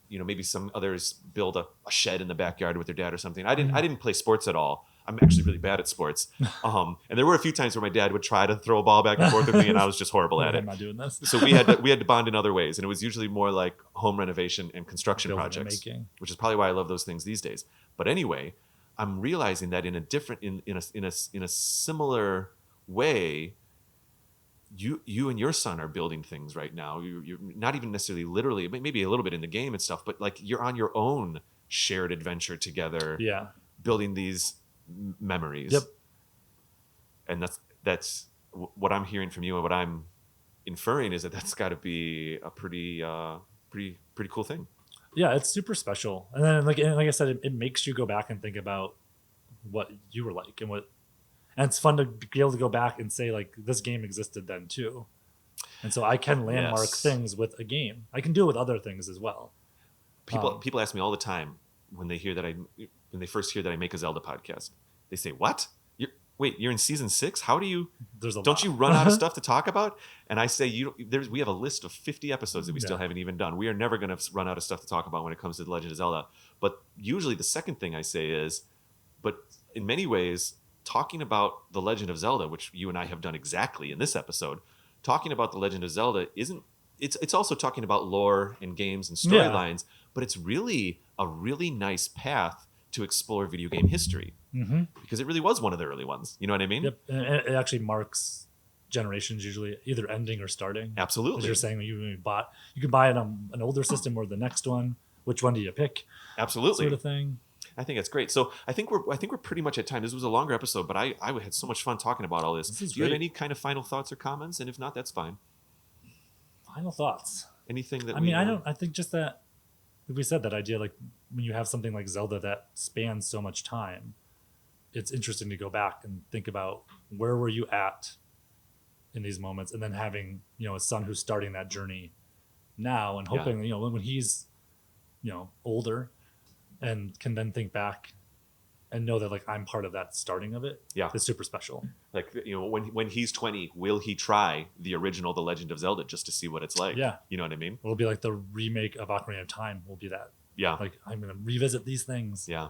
Maybe some others build a shed in the backyard with their dad or something. I didn't play sports at all. I'm actually really bad at sports. And there were a few times where my dad would try to throw a ball back and forth with me, and I was just horrible at it. I'm not doing this. So we had to bond in other ways, and it was usually more like home renovation and construction projects, which is probably why I love those things these days. But anyway, I'm realizing that in a similar way, you and your son are building things right now. You're not even necessarily literally, maybe a little bit in the game and stuff, but like you're on your own shared adventure together, Yeah. building these memories. Yep. And that's what I'm hearing from you, and what I'm inferring is that that's got to be a pretty cool thing. Yeah, it's super special. And then like I said, it makes you go back and think about what you were like and it's fun to be able to go back and say like this game existed then too. And so I can landmark Yes. things with a game. I can do it with other things as well. People ask me all the time when they first hear that I make a Zelda podcast. They say, "What? You're in season 6? How do you? Don't you run out of stuff to talk about?" And I say, we have a list of 50 episodes that we still haven't even done. We are never going to run out of stuff to talk about when it comes to The Legend of Zelda. But usually the second thing I say is, but in many ways, talking about The Legend of Zelda, which you and I have done exactly in this episode, talking about The Legend of Zelda it's also talking about lore and games and storylines, but it's really a really nice path to explore video game history, because it really was one of the early ones. You know what I mean? Yep. And it actually marks generations, usually either ending or starting. Absolutely. As you're saying, you can buy it on an older system or the next one. Which one do you pick? Absolutely. Sort of thing. I think it's great. So I think we're pretty much at time. This was a longer episode, but I had so much fun talking about all this. This is Do you have great. any kind of final thoughts or comments? And if not, that's fine. Final thoughts. Anything that I think just that we said that idea, like when you have something like Zelda that spans so much time, it's interesting to go back and think about where were you at in these moments, and then having a son who's starting that journey now, and hoping when he's older and can then think back and know that like I'm part of that starting of it. Yeah. It's super special. Like, when he's 20, will he try the original The Legend of Zelda just to see what it's like? Yeah. You know what I mean? It'll be like the remake of Ocarina of Time will be that. Yeah. Like I'm going to revisit these things. Yeah.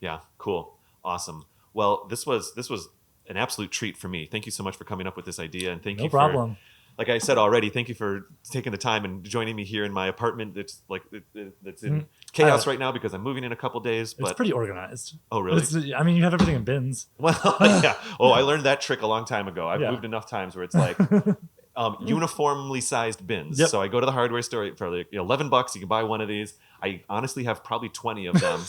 Yeah. Cool. Awesome. Well, this was an absolute treat for me. Thank you so much for coming up with this idea, and thank you No problem. like I said already, thank you for taking the time and joining me here in my apartment. That's that's in chaos right now because I'm moving in a couple days. But It's pretty organized. Oh, really? You have everything in bins. Well, yeah. Oh, I learned that trick a long time ago. I've Yeah. moved enough times where it's like uniformly sized bins. Yep. So I go to the hardware store for like $11. You can buy one of these. I honestly have probably 20 of them,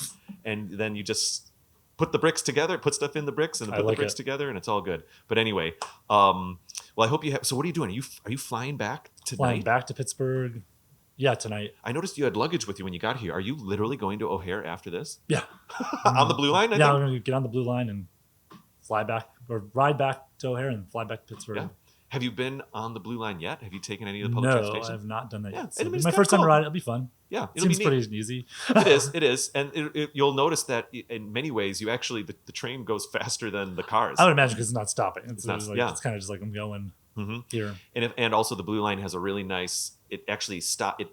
and then you just put the bricks together, put stuff in the bricks, and put the bricks together, and it's all good. But anyway, well, I hope you have. So what are you doing? Are you flying back tonight? Flying back to Pittsburgh. Yeah, tonight. I noticed you had luggage with you when you got here. Are you literally going to O'Hare after this? Yeah. On the Blue Line, I Yeah, think? I'm going to get on the Blue Line and fly back or ride back to O'Hare and fly back to Pittsburgh. Yeah. Have you been on the Blue Line yet? Have you taken any of the public No, I transportation? have not done that Yeah, yet. So and I mean, it'll be it's my kinda first time cool. to ride it. It'll be fun. Yeah, it'll Seems be neat. pretty easy. It is. And you'll notice that in many ways, you actually, the train goes faster than the cars. I would imagine because it's not stopping. It's not- like, yeah. it's kind of just like I'm going here. And also the Blue Line has a really nice, it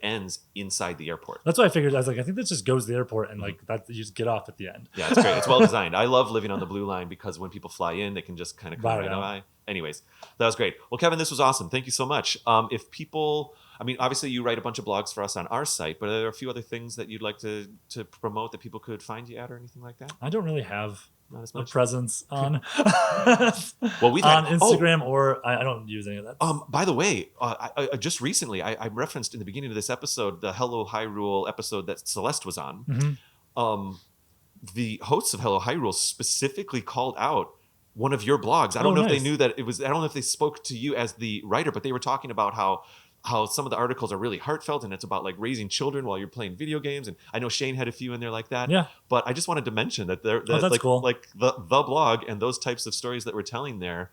ends inside the airport. That's what I figured. I was like, I think this just goes to the airport and like that you just get off at the end. Yeah, it's great. It's well designed. I love living on the Blue Line because when people fly in, they can just kind of come Right right on. by. Anyways, that was great. Well, Kevin, this was awesome. Thank you so much. If people, I mean, obviously you write a bunch of blogs for us on our site, but are there a few other things that you'd like to promote that people could find you at or anything like that? I don't really have Not as a much. presence on Well, we've on had, Instagram or I don't use any of that. By the way, I just recently, I referenced in the beginning of this episode, the Hello Hyrule episode that Celeste was on. The hosts of Hello Hyrule specifically called out one of your blogs. I don't know if they nice. knew that it was, I don't know if they spoke to you as the writer, but they were talking about how some of the articles are really heartfelt, and it's about like raising children while you're playing video games. And I know Shane had a few in there like that. Yeah. But I just wanted to mention that that's like, cool. like the blog and those types of stories that we're telling there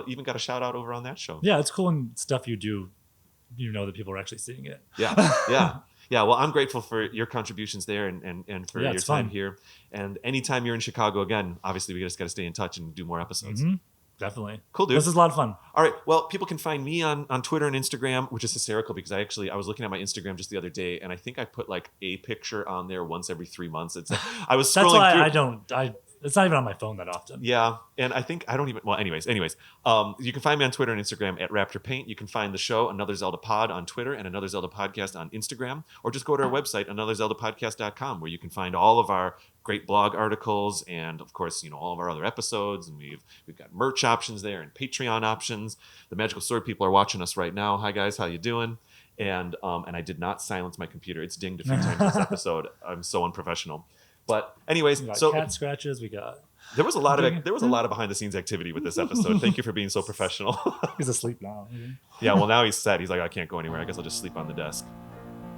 even got a shout out over on that show. Yeah, it's cool when stuff you do, that people are actually seeing it. Yeah. Well, I'm grateful for your contributions there and for your it's time fun. here. And anytime you're in Chicago again, obviously we just got to stay in touch and do more episodes. Definitely. Cool, dude. This is a lot of fun. All right. Well, people can find me on Twitter and Instagram, which is hysterical because I was looking at my Instagram just the other day, and I think I put like a picture on there once every 3 months. I was That's scrolling why through. I don't. I It's not even on my phone that often. Yeah, and I think I don't even. Well, anyways, you can find me on Twitter and Instagram at Raptor Paint. You can find the show Another Zelda Pod on Twitter and Another Zelda Podcast on Instagram, or just go to our website anotherzeldapodcast.com, where you can find all of our great blog articles and, of course, all of our other episodes. And we've got merch options there and Patreon options. The Magical Sword people are watching us right now. Hi guys, how you doing? And I did not silence my computer. It's dinged a few times this episode. I'm so unprofessional. But anyways, We got so cat scratches. We got. there was a lot of behind the scenes activity with this episode. Thank you for being so professional. He's asleep now. Yeah, well now he's set. He's like, I can't go anywhere. I guess I'll just sleep on the desk.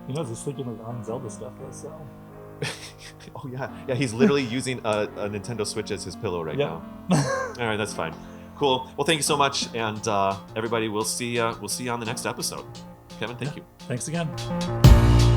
He knows he's sleeping on Zelda stuff though. So. Oh yeah. He's literally using a Nintendo Switch as his pillow right now. All right, that's fine. Cool. Well, thank you so much, and everybody, we'll see you on the next episode. Kevin, thank you. Thanks again.